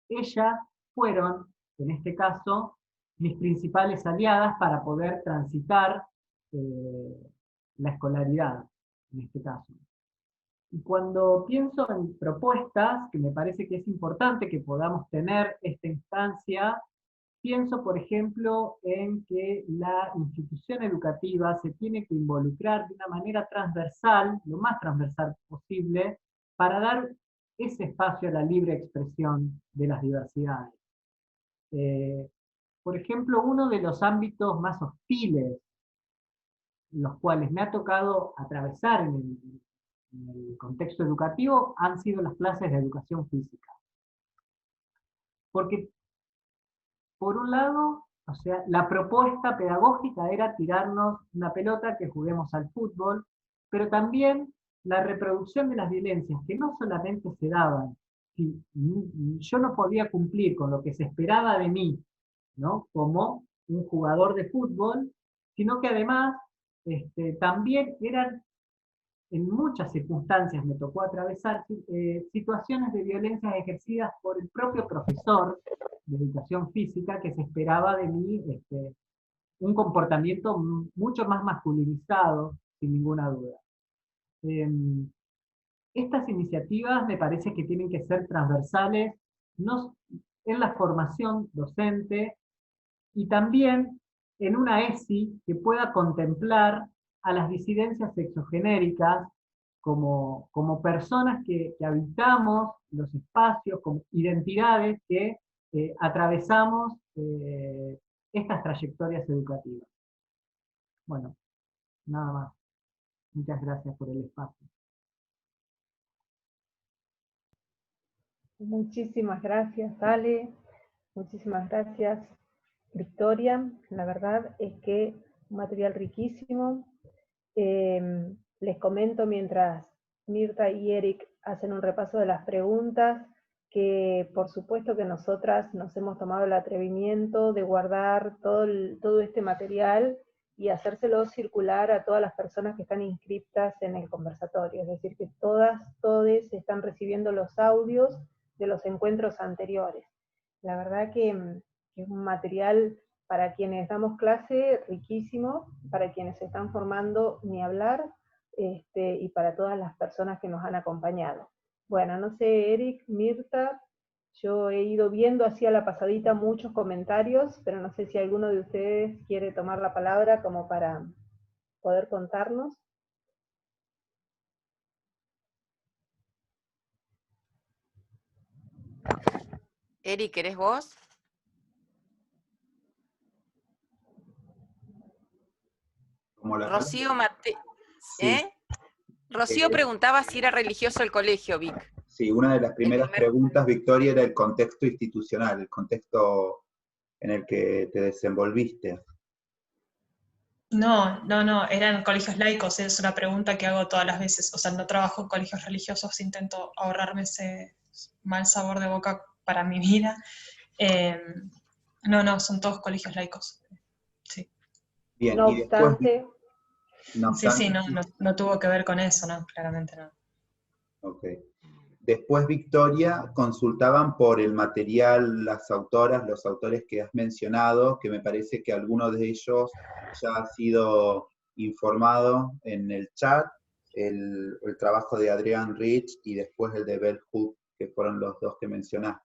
ellas fueron, en este caso, mis principales aliadas para poder transitar la escolaridad, en este caso. Y cuando pienso en propuestas, que me parece que es importante que podamos tener esta instancia, pienso, por ejemplo, en que la institución educativa se tiene que involucrar de una manera transversal, lo más transversal posible, para dar ese espacio a la libre expresión de las diversidades. Por ejemplo, uno de los ámbitos más hostiles, los cuales me ha tocado atravesar en el contexto educativo, han sido las clases de educación física. Porque, por un lado, o sea, la propuesta pedagógica era tirarnos una pelota, que juguemos al fútbol, pero también la reproducción de las violencias, que no solamente se daban, si yo no podía cumplir con lo que se esperaba de mí, ¿no?, como un jugador de fútbol, sino que además también eran, en muchas circunstancias me tocó atravesar situaciones de violencias ejercidas por el propio profesor de educación física, que se esperaba de mí un comportamiento mucho más masculinizado, sin ninguna duda. Estas iniciativas me parece que tienen que ser transversales, no, en la formación docente, y también en una ESI que pueda contemplar a las disidencias sexogenéricas como personas que habitamos los espacios, como identidades que atravesamos estas trayectorias educativas. Bueno, nada más. Muchas gracias por el espacio. Muchísimas gracias, Ale. Muchísimas gracias, Victoria. La verdad es que un material riquísimo. Les comento mientras Mirta y Eric hacen un repaso de las preguntas, que por supuesto que nosotras nos hemos tomado el atrevimiento de guardar todo este material y hacérselo circular a todas las personas que están inscriptas en el conversatorio, es decir, que todos están recibiendo los audios de los encuentros anteriores. La verdad que es un material para quienes damos clase riquísimo, para quienes se están formando ni hablar, y para todas las personas que nos han acompañado. Bueno, no sé, Eric, Mirta, yo he ido viendo así a la pasadita muchos comentarios, pero no sé si alguno de ustedes quiere tomar la palabra como para poder contarnos. Eric, ¿querés vos? Rocío Rocío preguntaba si era religioso el colegio, Vic. Sí, una de las primeras preguntas, Victoria, era el contexto institucional, el contexto en el que te desenvolviste. No, eran colegios laicos, es una pregunta que hago todas las veces. O sea, no trabajo en colegios religiosos, intento ahorrarme ese mal sabor de boca para mi vida. No, son todos colegios laicos. Sí. Bien, no y después, obstante, sí, no tuvo que ver con eso, no, claramente no. Ok. Después, Victoria, consultaban por el material las autoras, los autores que has mencionado, que me parece que alguno de ellos ya ha sido informado en el chat, el trabajo de Adrienne Rich y después el de Bell Hook, que fueron los dos que mencionaste.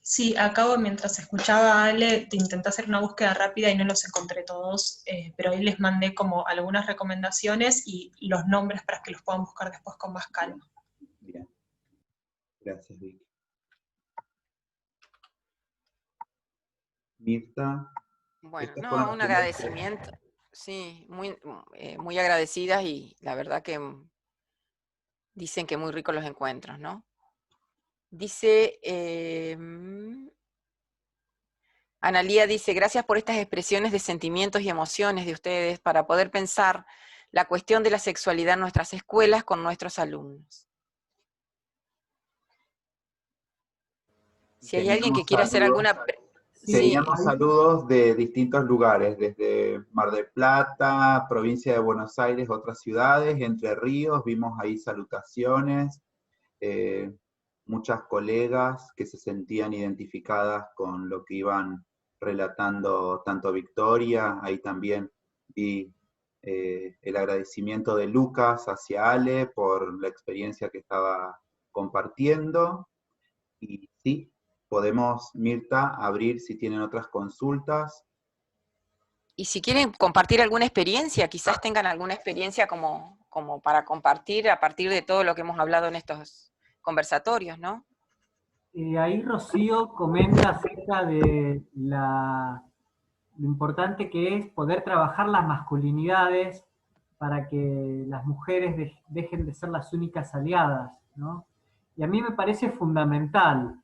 Sí, acabo, mientras escuchaba a Ale, intenté hacer una búsqueda rápida y no los encontré todos, pero ahí les mandé como algunas recomendaciones y los nombres para que los puedan buscar después con más calma. Bien. Gracias, Vicky. Mirta. Bueno, no, un agradecimiento. Sí, muy agradecidas y la verdad que dicen que muy ricos los encuentros, ¿no? Dice, Analía dice, gracias por estas expresiones de sentimientos y emociones de ustedes para poder pensar la cuestión de la sexualidad en nuestras escuelas con nuestros alumnos. Si hay alguien que quiera hacer alguna... Sí, Teníamos saludos de distintos lugares, desde Mar del Plata, provincia de Buenos Aires, otras ciudades, Entre Ríos, vimos ahí salutaciones, muchas colegas que se sentían identificadas con lo que iban relatando tanto Victoria, ahí también vi el agradecimiento de Lucas hacia Ale por la experiencia que estaba compartiendo, y sí, podemos, Mirta, abrir si tienen otras consultas. Y si quieren compartir alguna experiencia, quizás tengan alguna experiencia como para compartir a partir de todo lo que hemos hablado en estos conversatorios, ¿no? Ahí Rocío comenta acerca de lo importante que es poder trabajar las masculinidades para que las mujeres dejen de ser las únicas aliadas, ¿no? Y a mí me parece fundamental,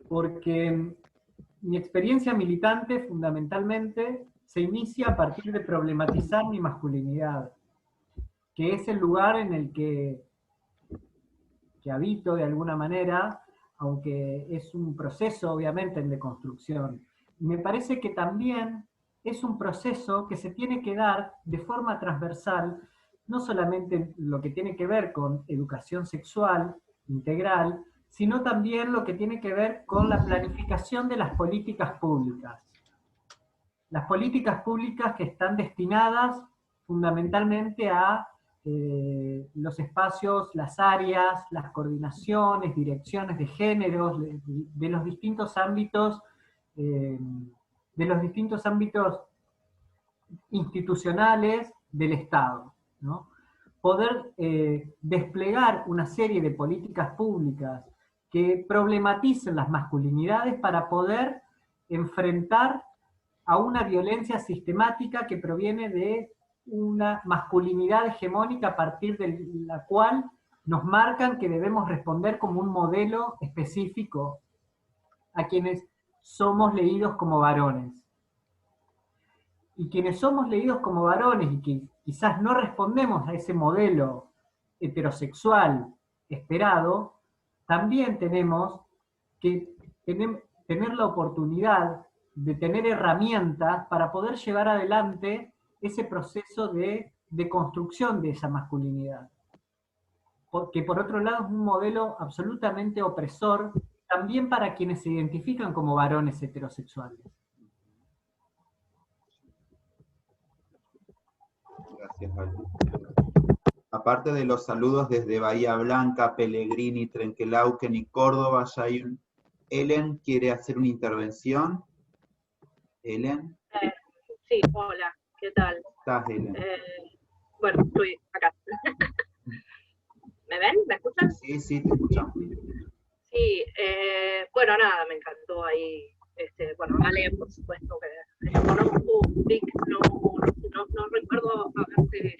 porque mi experiencia militante fundamentalmente se inicia a partir de problematizar mi masculinidad, que es el lugar en el que habito de alguna manera, aunque es un proceso obviamente en deconstrucción. Y me parece que también es un proceso que se tiene que dar de forma transversal, no solamente lo que tiene que ver con educación sexual integral, sino también lo que tiene que ver con la planificación de las políticas públicas. Las políticas públicas que están destinadas fundamentalmente a los espacios, las áreas, las coordinaciones, direcciones de géneros, de los distintos ámbitos, institucionales del Estado, ¿no? Poder desplegar una serie de políticas públicas que problematicen las masculinidades para poder enfrentar a una violencia sistemática que proviene de una masculinidad hegemónica a partir de la cual nos marcan que debemos responder como un modelo específico a quienes somos leídos como varones. Y quienes somos leídos como varones y que quizás no respondemos a ese modelo heterosexual esperado, también tenemos que tener la oportunidad de tener herramientas para poder llevar adelante ese proceso de construcción de esa masculinidad. Porque por otro lado es un modelo absolutamente opresor también para quienes se identifican como varones heterosexuales. Gracias, Ale. Aparte de los saludos desde Bahía Blanca, Pellegrini, Trenquelauquen y Córdoba, ya hay un... Ellen quiere hacer una intervención. Ellen. Sí, hola, ¿qué tal? ¿Cómo estás, Ellen? Bueno, estoy acá. ¿Me ven? ¿Me escuchan? Sí, sí, te escuchamos. Sí, bueno, nada, me encantó ahí. Bueno, Ale, por supuesto que lo conozco, Vic, no recuerdo haberte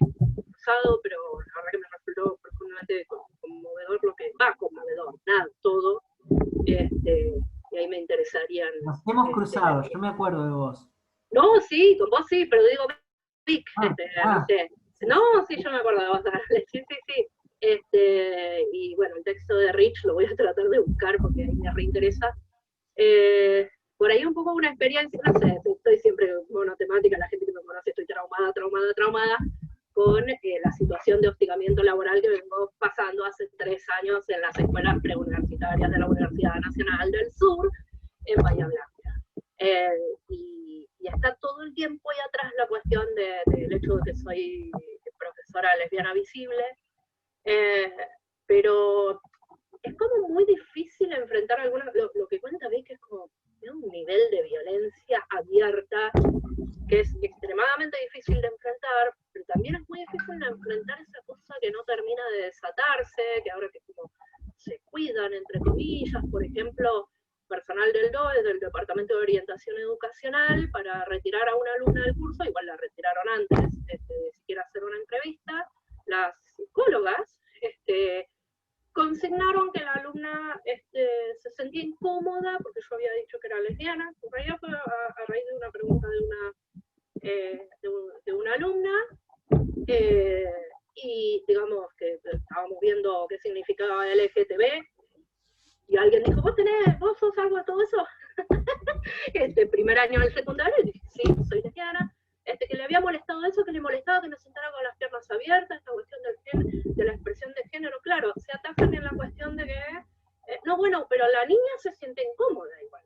usado, pero la verdad que me resultó profundamente conmovedor lo que va conmovedor, nada, todo. Y ahí me interesarían. Nos hemos cruzado, yo me acuerdo de vos. No, sí, con vos sí, pero digo Vic, no sé. No, sí, yo me acuerdo de vos. Sí. Y bueno, el texto de Rich lo voy a tratar de buscar porque ahí me reinteresa. Por ahí un poco una experiencia, no sé, estoy siempre monotemática, la gente que me conoce, estoy traumada con la situación de hostigamiento laboral que vengo pasando hace 3 años en las escuelas preuniversitarias de la Universidad Nacional del Sur, en Bahía Blanca. Y está todo el tiempo ahí atrás la cuestión del hecho de que soy profesora lesbiana visible, pero es como muy difícil enfrentar lo que cuenta Vic, que es como un nivel de violencia abierta que es extremadamente difícil de enfrentar, pero también es muy difícil de enfrentar esa cosa que no termina de desatarse, que ahora que como se cuidan, entre comillas, por ejemplo, personal del DOE desde el Departamento de Orientación Educacional para retirar a una alumna del curso, igual la retiraron antes de siquiera hacer una entrevista. Las psicólogas consignaron que la alumna se sentía incómoda porque yo había dicho que era lesbiana. En realidad fue a raíz de una pregunta de una alumna, y digamos que estábamos viendo qué significaba LGTB, y alguien dijo, ¿vos sos algo de todo eso? Primer año del secundario, y dije, sí, soy lesbiana. Que le había molestado eso, que le molestaba que nos sentara con las piernas abiertas, esta cuestión de la expresión de género. Claro, se atajan en la cuestión de que, no, bueno, pero la niña se siente incómoda igual.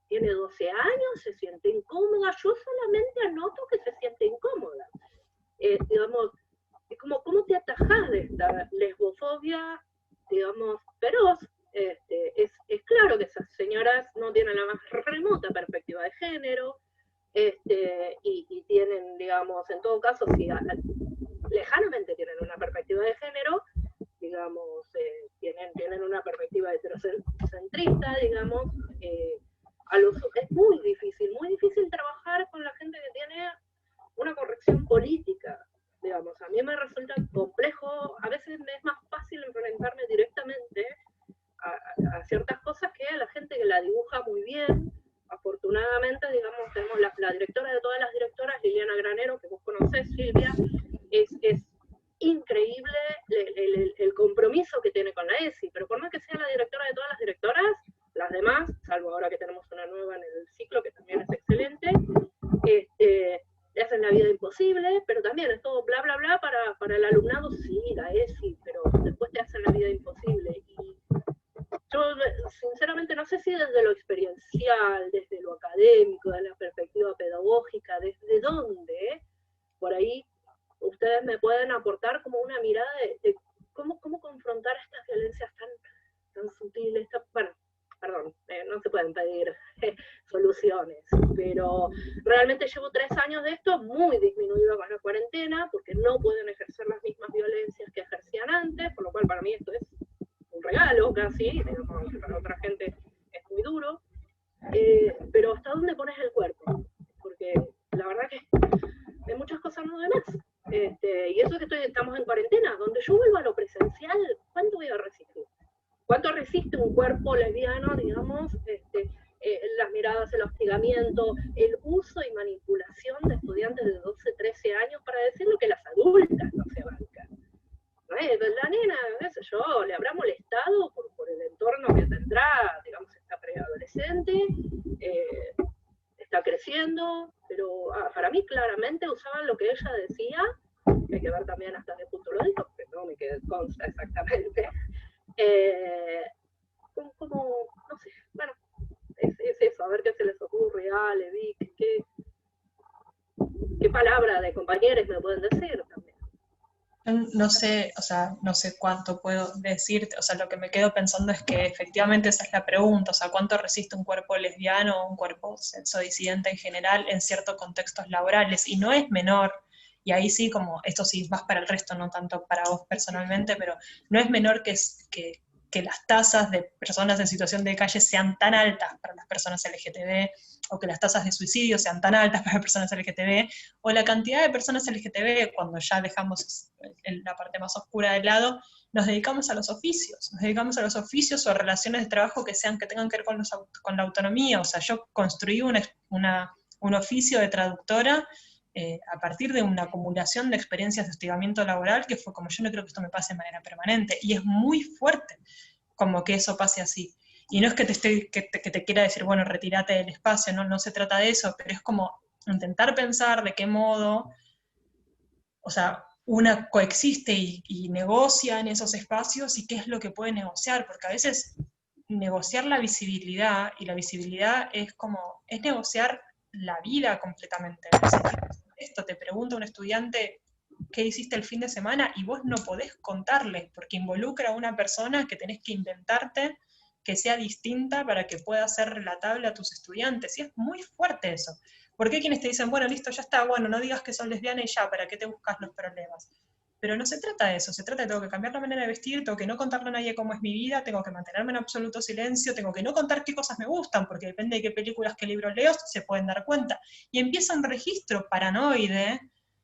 Tiene 12 años, se siente incómoda, yo solamente anoto que se siente incómoda. Digamos, ¿cómo te atajás de esta lesbofobia, digamos, feroz? Es claro que esas señoras no tienen la más remota perspectiva de género, y tienen, digamos, en todo caso, si lejanamente tienen una perspectiva de género, digamos, tienen una perspectiva heterocentrista, digamos, es muy difícil trabajar con la gente que tiene una corrección política, digamos. A mí me resulta complejo, a veces me es más fácil enfrentarme directamente a ciertas cosas que a la gente que la dibuja muy bien. Afortunadamente, digamos, tenemos la directora de todas las directoras, Liliana Granero, que vos conocés, Silvia, es increíble el compromiso que tiene con la ESI, pero por más que sea la directora de todas las directoras, las demás, salvo ahora que tenemos una nueva en el ciclo, que también es excelente, le hacen la vida imposible, pero también es todo bla bla bla para el alumnado, sí, la ESI, pero después te hacen la vida imposible. Y yo sinceramente no sé si desde lo experiencial, desde lo académico, desde la perspectiva pedagógica, desde dónde, por ahí ustedes me pueden aportar como una mirada de cómo confrontar estas violencias tan sutiles, bueno, perdón, no se pueden pedir soluciones, pero realmente llevo 3 años de esto muy disminuido con la cuarentena, porque no pueden ejercer las mismas violencias que ejercían antes, por lo cual para mí esto es un regalo casi, digamos, que para otra gente es muy duro, pero ¿hasta dónde pones el cuerpo? Porque la verdad que hay muchas cosas no de más, y eso es que estamos en cuarentena, donde yo vuelvo a lo presencial, ¿cuánto voy a resistir? ¿Cuánto resiste un cuerpo lesbiano, digamos, las miradas, el hostigamiento, el uso y manipulación de estudiantes de 12, 13 años para decir lo que las adultas no se bancan? La nena, qué sé yo, le habrá molestado por el entorno que tendrá, digamos, esta preadolescente, está creciendo, pero para mí claramente usaban lo que ella decía, que hay que ver también hasta qué punto lo dijo, porque no me consta exactamente, como, no sé, bueno, es eso, a ver qué se les ocurre, Ale, Vic, qué palabra de compañeros me pueden decir también. No sé, o sea, no sé cuánto puedo decirte, o sea, lo que me quedo pensando es que efectivamente esa es la pregunta, o sea, ¿cuánto resiste un cuerpo lesbiano o un cuerpo sexodisidente en general en ciertos contextos laborales? Y no es menor, y ahí sí, como, esto sí, más para el resto, no tanto para vos personalmente, pero no es menor que las tasas de personas en situación de calle sean tan altas para las personas LGTB, o que las tasas de suicidio sean tan altas para personas LGTB, o la cantidad de personas LGTB, cuando ya dejamos la parte más oscura de lado, nos dedicamos a los oficios o a relaciones de trabajo que tengan que ver con la autonomía. O sea, yo construí un oficio de traductora a partir de una acumulación de experiencias de hostigamiento laboral, que fue como, yo no creo que esto me pase de manera permanente, y es muy fuerte como que eso pase así. Y no es que te quiera decir, bueno, retírate del espacio, no se trata de eso, pero es como intentar pensar de qué modo, o sea, una coexiste y negocia en esos espacios, y qué es lo que puede negociar, porque a veces negociar la visibilidad, y la visibilidad es negociar la vida completamente. Esto te pregunta un estudiante, ¿qué hiciste el fin de semana? Y vos no podés contarle, porque involucra a una persona que tenés que inventarte, que sea distinta para que pueda ser relatable a tus estudiantes, y es muy fuerte eso. ¿Por qué quienes te dicen, bueno, listo, ya está, bueno, no digas que sos lesbiana y ya, ¿para qué te buscas los problemas? pero no se trata de eso, se trata de tengo que cambiar la manera de vestir, tengo que no contarle a nadie cómo es mi vida, tengo que mantenerme en absoluto silencio, tengo que no contar qué cosas me gustan, porque depende de qué películas, qué libros leo, se pueden dar cuenta. Y empieza un registro paranoide,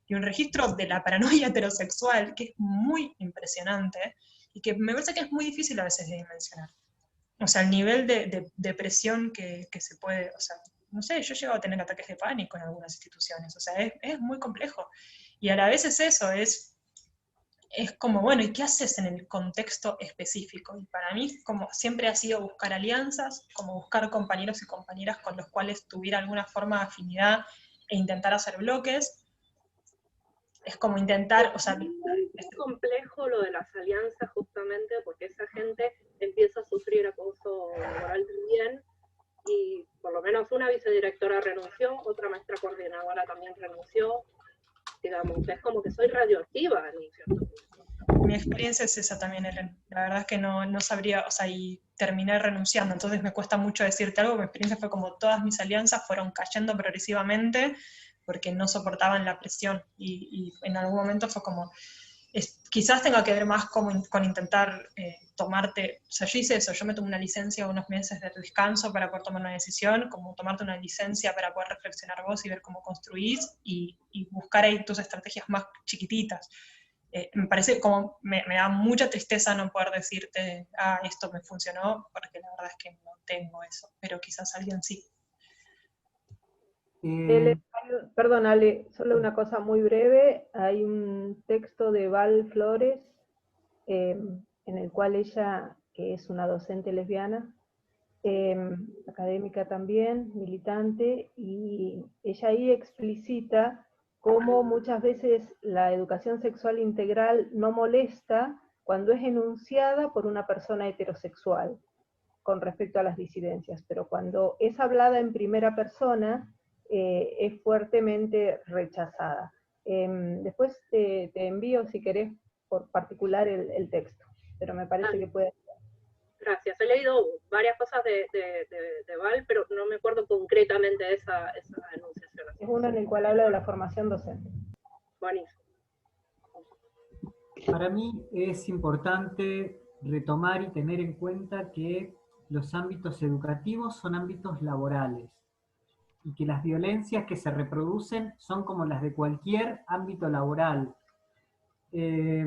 y un registro de la paranoia heterosexual, que es muy impresionante, y que me parece que es muy difícil a veces de dimensionar. O sea, el nivel de depresión que se puede, o sea, no sé, yo he llegado a tener ataques de pánico en algunas instituciones, o sea, es muy complejo. Y a la vez es eso, es como, bueno, ¿y qué haces en el contexto específico? Y para mí, como siempre ha sido buscar alianzas, como buscar compañeros y compañeras con los cuales tuviera alguna forma de afinidad e intentar hacer bloques. Es como intentar, o sea... Es complejo lo de las alianzas justamente porque esa gente empieza a sufrir acoso laboral también, y por lo menos una vicedirectora renunció, otra maestra coordinadora también renunció. Digamos, es como que soy radioactiva en un cierto punto. Mi experiencia es esa también, Helen. La verdad es que no sabría, o sea, y terminé renunciando, entonces me cuesta mucho decirte algo. Mi experiencia fue como todas mis alianzas fueron cayendo progresivamente porque no soportaban la presión, y en algún momento fue como, quizás tenga que ver más con intentar tomarte, o sea, yo hice eso, yo me tomé una licencia, unos meses de descanso para poder tomar una decisión, como tomarte una licencia para poder reflexionar vos y ver cómo construís, y buscar ahí tus estrategias más chiquititas. Me parece como, me da mucha tristeza no poder decirte, esto me funcionó, porque la verdad es que no tengo eso, pero quizás alguien sí. Perdón, Ale, solo una cosa muy breve. Hay un texto de Val Flores en el cual ella, que es una docente lesbiana, académica también, militante, y ella ahí explicita cómo muchas veces la educación sexual integral no molesta cuando es enunciada por una persona heterosexual con respecto a las disidencias, pero cuando es hablada en primera persona, es fuertemente rechazada. Después te envío, si querés, por particular el texto, pero me parece que puede... Gracias, he leído varias cosas de Val, pero no me acuerdo concretamente de esa enunciación. Es uno en el cual habla de la formación docente. Buenísimo. Para mí es importante retomar y tener en cuenta que los ámbitos educativos son ámbitos laborales, y que las violencias que se reproducen son como las de cualquier ámbito laboral. Es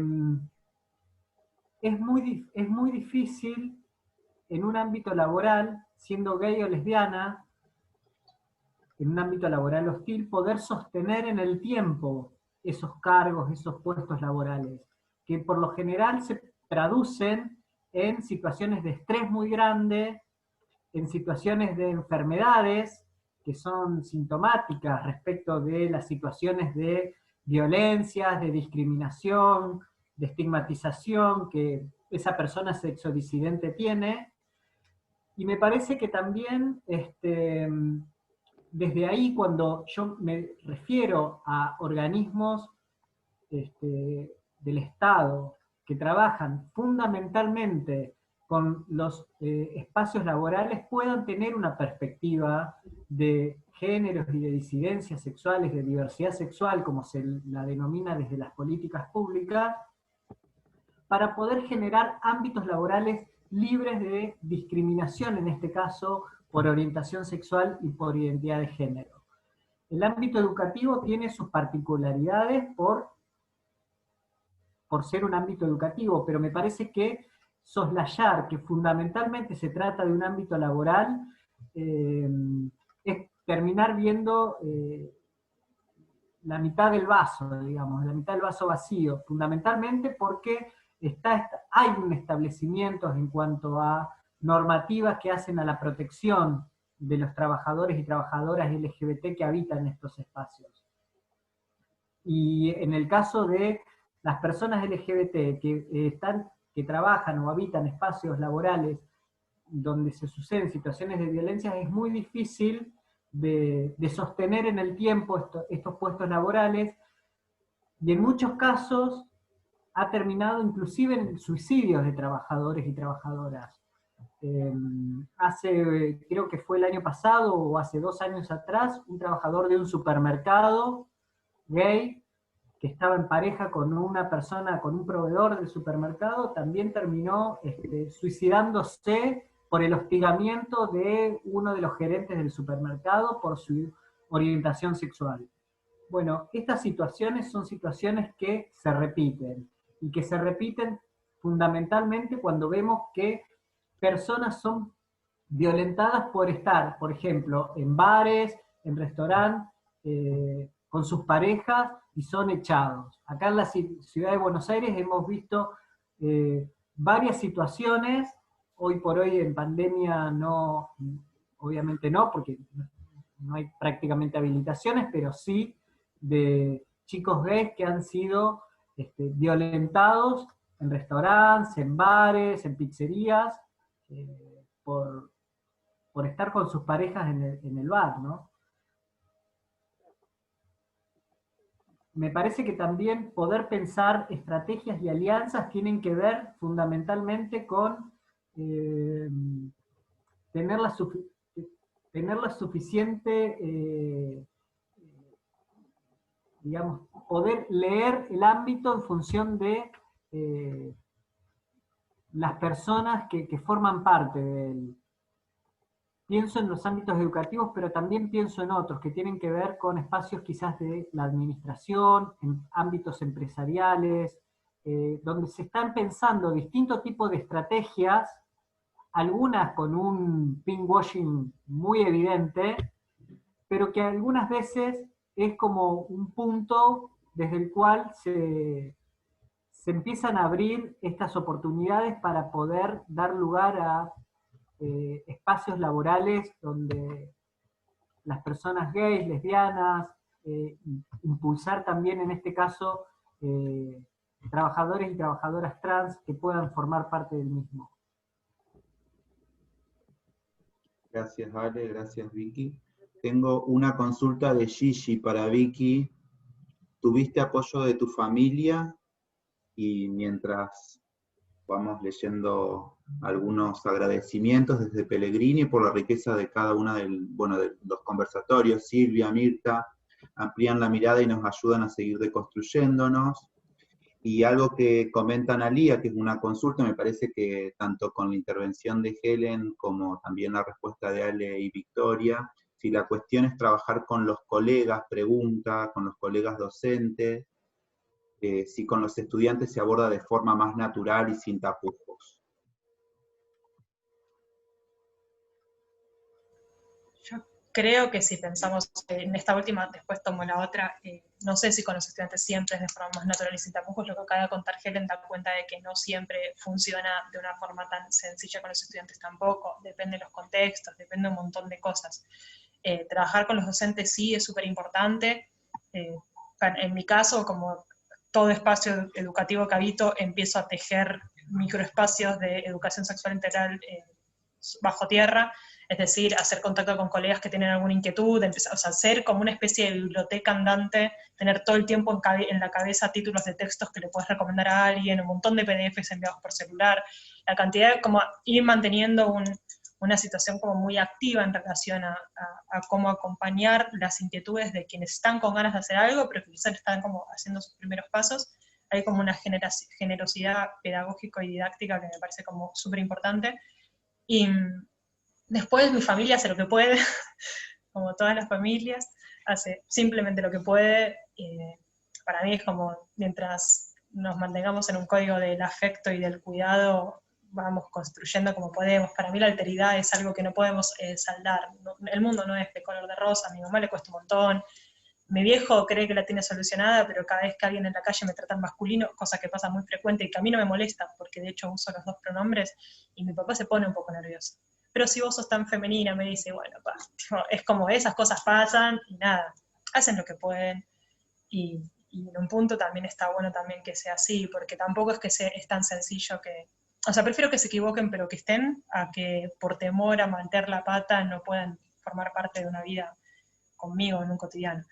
muy difícil en un ámbito laboral, siendo gay o lesbiana, en un ámbito laboral hostil, poder sostener en el tiempo esos cargos, esos puestos laborales, que por lo general se traducen en situaciones de estrés muy grande, en situaciones de enfermedades que son sintomáticas respecto de las situaciones de violencias, de discriminación, de estigmatización que esa persona sexodisidente tiene. Y me parece que también desde ahí, cuando yo me refiero a organismos del Estado que trabajan fundamentalmente con los espacios laborales, puedan tener una perspectiva de géneros y de disidencias sexuales, de diversidad sexual, como se la denomina desde las políticas públicas, para poder generar ámbitos laborales libres de discriminación, en este caso por orientación sexual y por identidad de género. El ámbito educativo tiene sus particularidades por ser un ámbito educativo, pero me parece que soslayar que fundamentalmente se trata de un ámbito laboral es terminar viendo la mitad del vaso, digamos, la mitad del vaso vacío, fundamentalmente porque hay un establecimiento en cuanto a normativas que hacen a la protección de los trabajadores y trabajadoras LGBT que habitan estos espacios. Y en el caso de las personas LGBT que trabajan o habitan espacios laborales donde se suceden situaciones de violencia, es muy difícil de sostener en el tiempo estos puestos laborales, y en muchos casos ha terminado inclusive en suicidios de trabajadores y trabajadoras. Creo que fue el año pasado o hace 2 años atrás, un trabajador de un supermercado gay que estaba en pareja con una persona, con un proveedor del supermercado, también terminó suicidándose por el hostigamiento de uno de los gerentes del supermercado por su orientación sexual. Bueno, estas situaciones son situaciones que se repiten, y que se repiten fundamentalmente cuando vemos que personas son violentadas por estar, por ejemplo, en bares, en restaurantes, con sus parejas, y son echados. Acá en la ciudad de Buenos Aires hemos visto varias situaciones. Hoy por hoy en pandemia no, obviamente no, porque no hay prácticamente habilitaciones, pero sí de chicos gays que han sido violentados en restaurantes, en bares, en pizzerías, por estar con sus parejas en el bar, ¿no? Me parece que también poder pensar estrategias y alianzas tienen que ver fundamentalmente con tener la suficiente, digamos, poder leer el ámbito en función de las personas que forman parte de él. Pienso en los ámbitos educativos, pero también pienso en otros que tienen que ver con espacios quizás de la administración, en ámbitos empresariales, donde se están pensando distintos tipos de estrategias, algunas con un pinkwashing muy evidente, pero que algunas veces es como un punto desde el cual se empiezan a abrir estas oportunidades para poder dar lugar a espacios laborales donde las personas gays, lesbianas, impulsar también en este caso trabajadores y trabajadoras trans que puedan formar parte del mismo. Gracias Ale, gracias Vicky. Tengo una consulta de Gigi para Vicky. ¿Tuviste apoyo de tu familia? Y mientras vamos leyendo algunos agradecimientos desde Pellegrini por la riqueza de cada una de los conversatorios. Silvia, Mirta, amplían la mirada y nos ayudan a seguir deconstruyéndonos. Y algo que comenta Analía, que es una consulta, me parece que tanto con la intervención de Helen como también la respuesta de Ale y Victoria, si la cuestión es trabajar con los colegas, pregunta, con los colegas docentes, si con los estudiantes se aborda de forma más natural y sin tapujos. Yo creo que si pensamos en esta última, después tomo la otra, no sé si con los estudiantes siempre es de forma más natural y sin tapujos. Lo que acaba de contar Helen da cuenta de que no siempre funciona de una forma tan sencilla con los estudiantes tampoco, depende de los contextos, depende de un montón de cosas. Trabajar con los docentes sí es súper importante. En mi caso, como todo espacio educativo que habito, empiezo a tejer microespacios de educación sexual integral bajo tierra, es decir, hacer contacto con colegas que tienen alguna inquietud, empezar, o sea, ser como una especie de biblioteca andante, tener todo el tiempo en la cabeza títulos de textos que le puedes recomendar a alguien, un montón de PDFs enviados por celular, la cantidad, como ir manteniendo una situación como muy activa en relación a cómo acompañar las inquietudes de quienes están con ganas de hacer algo, pero que quizás están como haciendo sus primeros pasos. Hay como una generosidad pedagógica y didáctica que me parece como súper importante. Y después mi familia hace lo que puede, como todas las familias, hace simplemente lo que puede. Para mí es como, mientras nos mantengamos en un código del afecto y del cuidado, vamos construyendo como podemos. Para mí la alteridad es algo que no podemos saldar. El mundo no es de color de rosa, a mi mamá le cuesta un montón. Mi viejo cree que la tiene solucionada, pero cada vez que alguien en la calle me trata en masculino, cosa que pasa muy frecuente y que a mí no me molesta, porque de hecho uso los dos pronombres, y mi papá se pone un poco nervioso. Pero si vos sos tan femenina, me dice, bueno, es como esas cosas pasan, y nada, hacen lo que pueden, y en un punto también está bueno también que sea así, porque tampoco es que es tan sencillo que, o sea, prefiero que se equivoquen pero que estén, a que por temor a meter la pata no puedan formar parte de una vida conmigo en un cotidiano.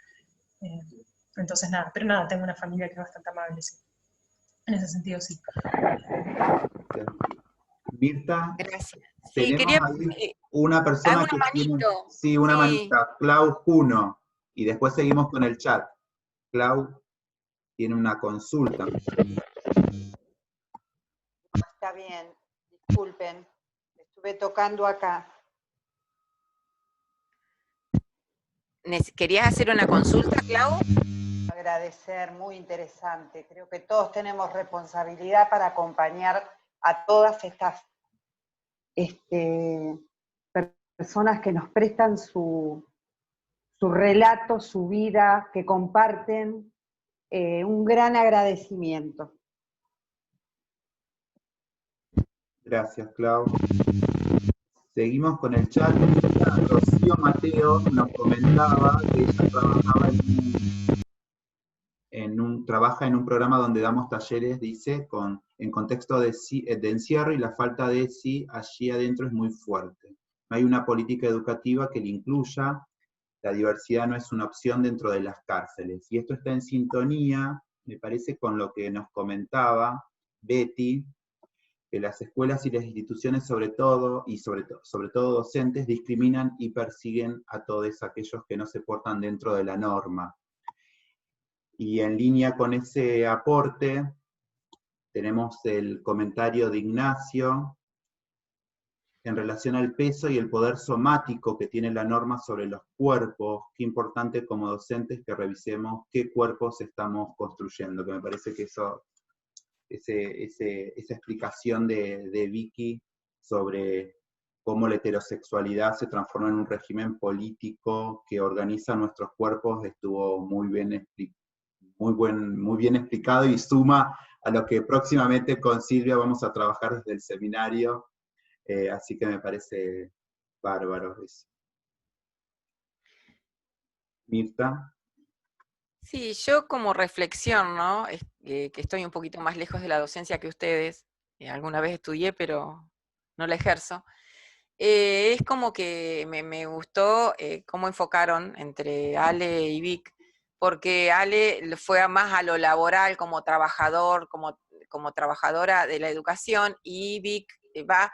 Entonces nada, pero nada, tengo una familia que es bastante amable, sí. En ese sentido, sí. Mirta, Gracias. tenemos Sí, quería ahí una persona que manito. tiene... Sí, una Sí. manita, Clau Juno, y después seguimos con el chat. Clau, tiene una consulta. Está bien, disculpen, estuve tocando acá. ¿Querías hacer una consulta, Clau? Agradecer, muy interesante. Creo que todos tenemos responsabilidad para acompañar a todas estas personas que nos prestan su relato, su vida, que comparten. Un gran agradecimiento. Gracias, Clau. Seguimos con el chat. Rocío Mateo nos comentaba que ella trabaja en un programa donde damos talleres, dice, en contexto de encierro, y la falta de sí allí adentro es muy fuerte. No hay una política educativa que le incluya, la diversidad no es una opción dentro de las cárceles. Y esto está en sintonía, me parece, con lo que nos comentaba Betty, que las escuelas y las instituciones sobre todo docentes, discriminan y persiguen a todos aquellos que no se portan dentro de la norma. Y en línea con ese aporte, tenemos el comentario de Ignacio en relación al peso y el poder somático que tiene la norma sobre los cuerpos. Qué importante como docentes que revisemos qué cuerpos estamos construyendo, que me parece que eso... esa explicación de Vicky sobre cómo la heterosexualidad se transforma en un régimen político que organiza nuestros cuerpos estuvo muy bien explicado y suma a lo que próximamente con Silvia vamos a trabajar desde el seminario, así que me parece bárbaro eso. Mirta. Sí, yo como reflexión, ¿no? Que estoy un poquito más lejos de la docencia que ustedes, alguna vez estudié, pero no la ejerzo, es como que me gustó cómo enfocaron entre Ale y Vic, porque Ale fue más a lo laboral como trabajador, como trabajadora de la educación, y Vic va,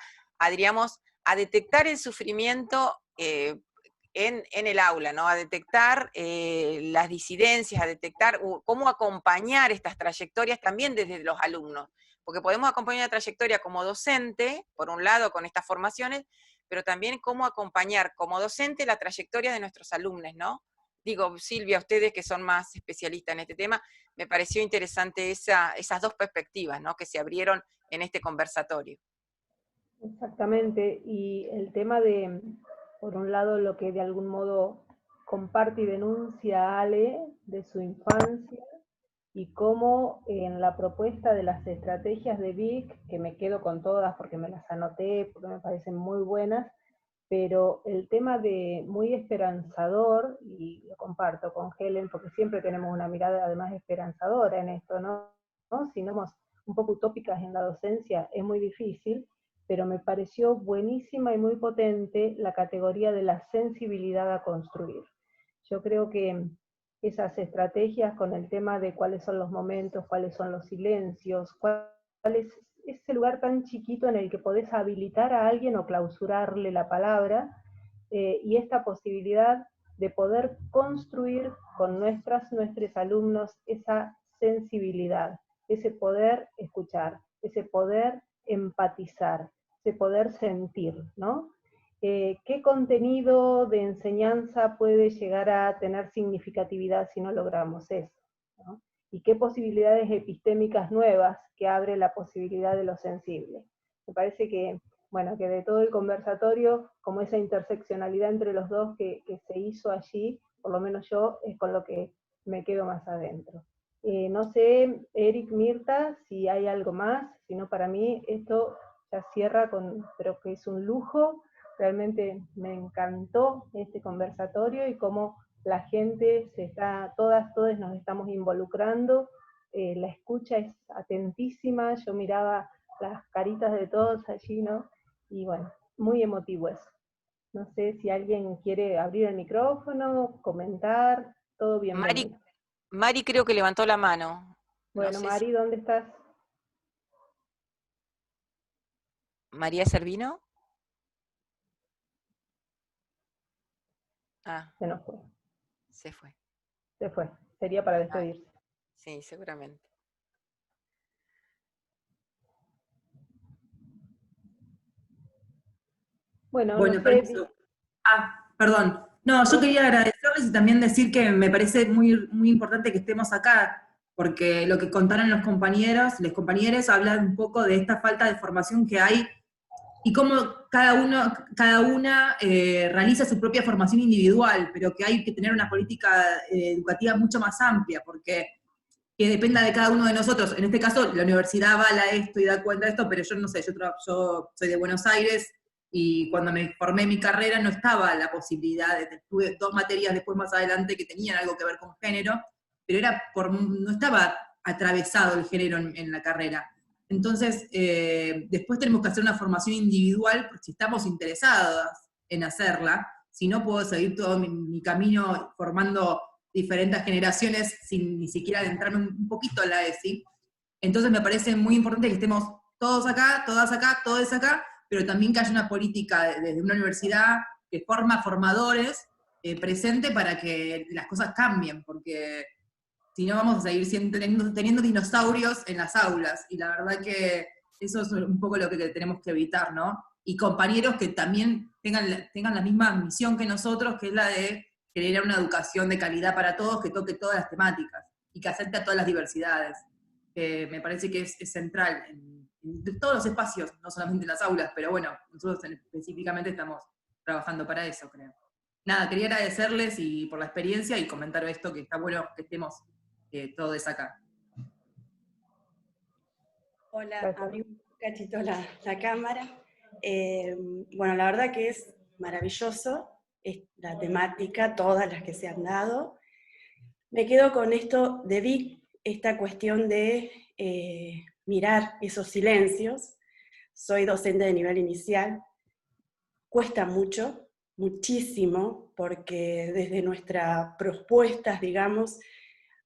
diríamos, a detectar el sufrimiento en el aula, ¿no? A detectar las disidencias, a detectar cómo acompañar estas trayectorias también desde los alumnos, porque podemos acompañar la trayectoria como docente, por un lado con estas formaciones, pero también cómo acompañar como docente la trayectoria de nuestros alumnos, ¿no? Digo, Silvia, ustedes que son más especialistas en este tema, me pareció interesante esas dos perspectivas, ¿no? Que se abrieron en este conversatorio. Exactamente, y el tema de, por un lado, lo que de algún modo comparte y denuncia Ale de su infancia, y cómo en la propuesta de las estrategias de Vic, que me quedo con todas porque me las anoté, porque me parecen muy buenas, pero el tema de muy esperanzador, y lo comparto con Helen, porque siempre tenemos una mirada además esperanzadora en esto, ¿no? Si no somos un poco utópicas en la docencia, es muy difícil, pero me pareció buenísima y muy potente la categoría de la sensibilidad a construir. Yo creo que esas estrategias con el tema de cuáles son los momentos, cuáles son los silencios, cuál es ese lugar tan chiquito en el que podés habilitar a alguien o clausurarle la palabra, y esta posibilidad de poder construir con nuestros alumnos esa sensibilidad, ese poder escuchar, ese poder empatizar, ese poder sentir, ¿no? ¿Qué contenido de enseñanza puede llegar a tener significatividad si no logramos eso, ¿no? Y qué posibilidades epistémicas nuevas que abre la posibilidad de lo sensible. Me parece que, bueno, que de todo el conversatorio, como esa interseccionalidad entre los dos que se hizo allí, por lo menos yo, es con lo que me quedo más adentro. No sé, Eric, Mirta, si hay algo más, si no, para mí esto ya cierra con, pero que es un lujo. Realmente me encantó este conversatorio y cómo la gente todos nos estamos involucrando, la escucha es atentísima, yo miraba las caritas de todos allí, ¿no? Y bueno, muy emotivo eso. No sé si alguien quiere abrir el micrófono, comentar, todo bienvenido. Mari creo que levantó la mano. Bueno, no sé Mari, ¿dónde estás? ¿María Servino? Se nos fue. Se fue. Se fue. Sería para despedirse. Sí, seguramente. Bueno, Bueno, no sé, permiso. Perdón. No, yo quería agradecerles y también decir que me parece muy, muy importante que estemos acá, porque lo que contaron los compañeros, hablan un poco de esta falta de formación que hay y cómo cada una realiza su propia formación individual, pero que hay que tener una política educativa mucho más amplia, porque que dependa de cada uno de nosotros. En este caso, la universidad avala esto y da cuenta de esto, pero yo no sé, yo soy de Buenos Aires, y cuando me formé mi carrera no estaba la posibilidad, tuve 2 materias después más adelante que tenían algo que ver con género, pero no estaba atravesado el género en la carrera. Entonces, después tenemos que hacer una formación individual, si estamos interesadas en hacerla, si no puedo seguir todo mi camino formando diferentes generaciones sin ni siquiera adentrarme un poquito en la ESI. Entonces me parece muy importante que estemos todos acá, todas acá, todos acá, pero también que haya una política desde una universidad que forma formadores presente para que las cosas cambien, porque si no vamos a seguir teniendo dinosaurios en las aulas, y la verdad que eso es un poco lo que tenemos que evitar, ¿no? Y compañeros que también tengan la misma misión que nosotros, que es la de generar una educación de calidad para todos, que toque todas las temáticas, y que acepte a todas las diversidades. Me parece que es central en todos los espacios, no solamente en las aulas, pero bueno, nosotros específicamente estamos trabajando para eso, creo. Nada, quería agradecerles y por la experiencia y comentar esto, que está bueno que estemos todos acá. Hola, abrí un cachito la cámara. Bueno, la verdad que es maravilloso la temática, todas las que se han dado. Me quedo con esto de Vic, esta cuestión de mirar esos silencios. Soy docente de nivel inicial. Cuesta mucho, muchísimo, porque desde nuestras propuestas, digamos,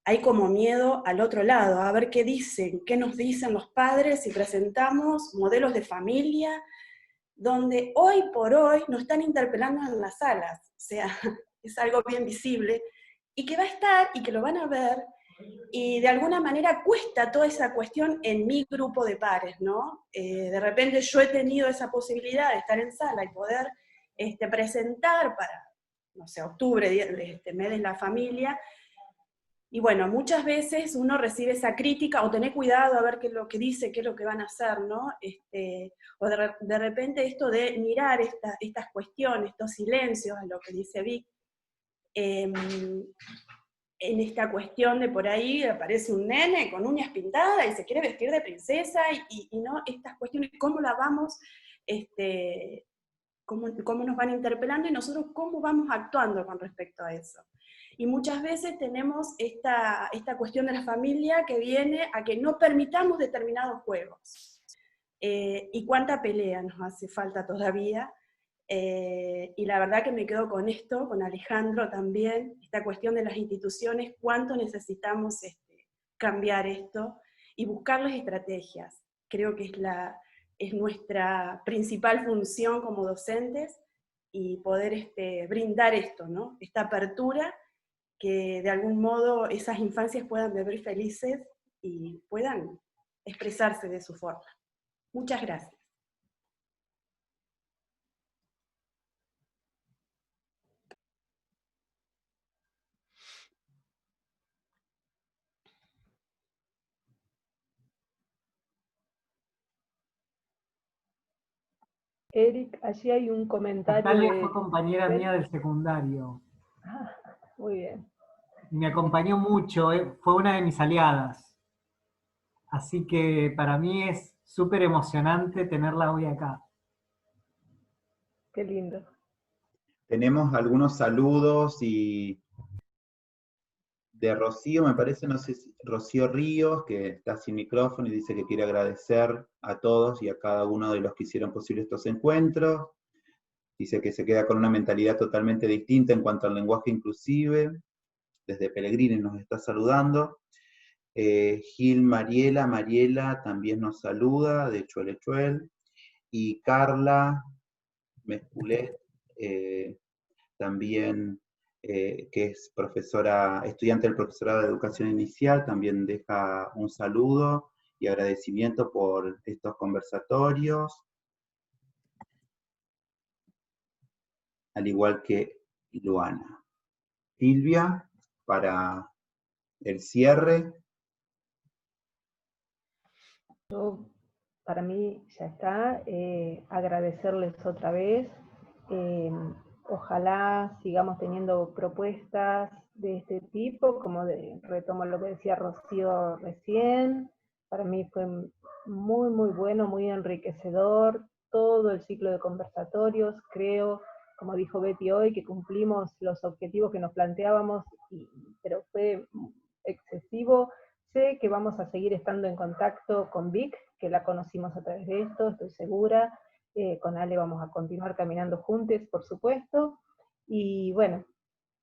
hay como miedo al otro lado, a ver qué dicen, qué nos dicen los padres si presentamos modelos de familia, donde hoy por hoy nos están interpelando en las salas, o sea, es algo bien visible, y que va a estar, y que lo van a ver, y de alguna manera cuesta toda esa cuestión en mi grupo de pares, ¿no? De repente yo he tenido esa posibilidad de estar en sala y poder presentar para, no sé, octubre, mes de la familia, y bueno, muchas veces uno recibe esa crítica, o tener cuidado a ver qué es lo que dice, qué es lo que van a hacer, ¿no? O de repente esto de mirar estas cuestiones, estos silencios, a lo que dice Vic, en esta cuestión de por ahí aparece un nene con uñas pintadas y se quiere vestir de princesa, y no, estas cuestiones, cómo la vamos, cómo nos van interpelando, y nosotros cómo vamos actuando con respecto a eso. Y muchas veces tenemos esta cuestión de la familia que viene a que no permitamos determinados juegos. Y cuánta pelea nos hace falta todavía. Y la verdad que me quedo con esto, con Alejandro también, esta cuestión de las instituciones, cuánto necesitamos cambiar esto y buscar las estrategias. Creo que es nuestra principal función como docentes, y poder brindar esto, ¿no? Esta apertura, que de algún modo esas infancias puedan vivir felices y puedan expresarse de su forma. Muchas gracias. Eric, allí hay un comentario Natalia de... fue compañera mía del secundario. Ah, muy bien. Y me acompañó mucho, fue una de mis aliadas. Así que para mí es súper emocionante tenerla hoy acá. Qué lindo. Tenemos algunos saludos y de Rocío, me parece, no sé si Rocío Ríos, que está sin micrófono y dice que quiere agradecer a todos y a cada uno de los que hicieron posible estos encuentros. Dice que se queda con una mentalidad totalmente distinta en cuanto al lenguaje inclusive. Desde Pellegrini nos está saludando. Gil Mariela también nos saluda, de Chuel. Y Carla Mesculet también que es estudiante del profesorado de educación inicial, también deja un saludo y agradecimiento por estos conversatorios, al igual que Luana. Silvia, para el cierre. Para mí ya está, agradecerles otra vez, ojalá sigamos teniendo propuestas de este tipo, como retomo lo que decía Rocío recién, para mí fue muy muy bueno, muy enriquecedor, todo el ciclo de conversatorios, creo, como dijo Betty hoy, que cumplimos los objetivos que nos planteábamos, pero fue excesivo. Sé que vamos a seguir estando en contacto con Vic, que la conocimos a través de esto, estoy segura. Con Ale vamos a continuar caminando juntos, por supuesto. Y bueno,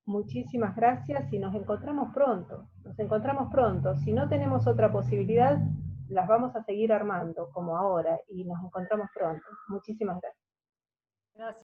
muchísimas gracias y nos encontramos pronto. Nos encontramos pronto. Si no tenemos otra posibilidad, las vamos a seguir armando, como ahora, y nos encontramos pronto. Muchísimas gracias. Gracias.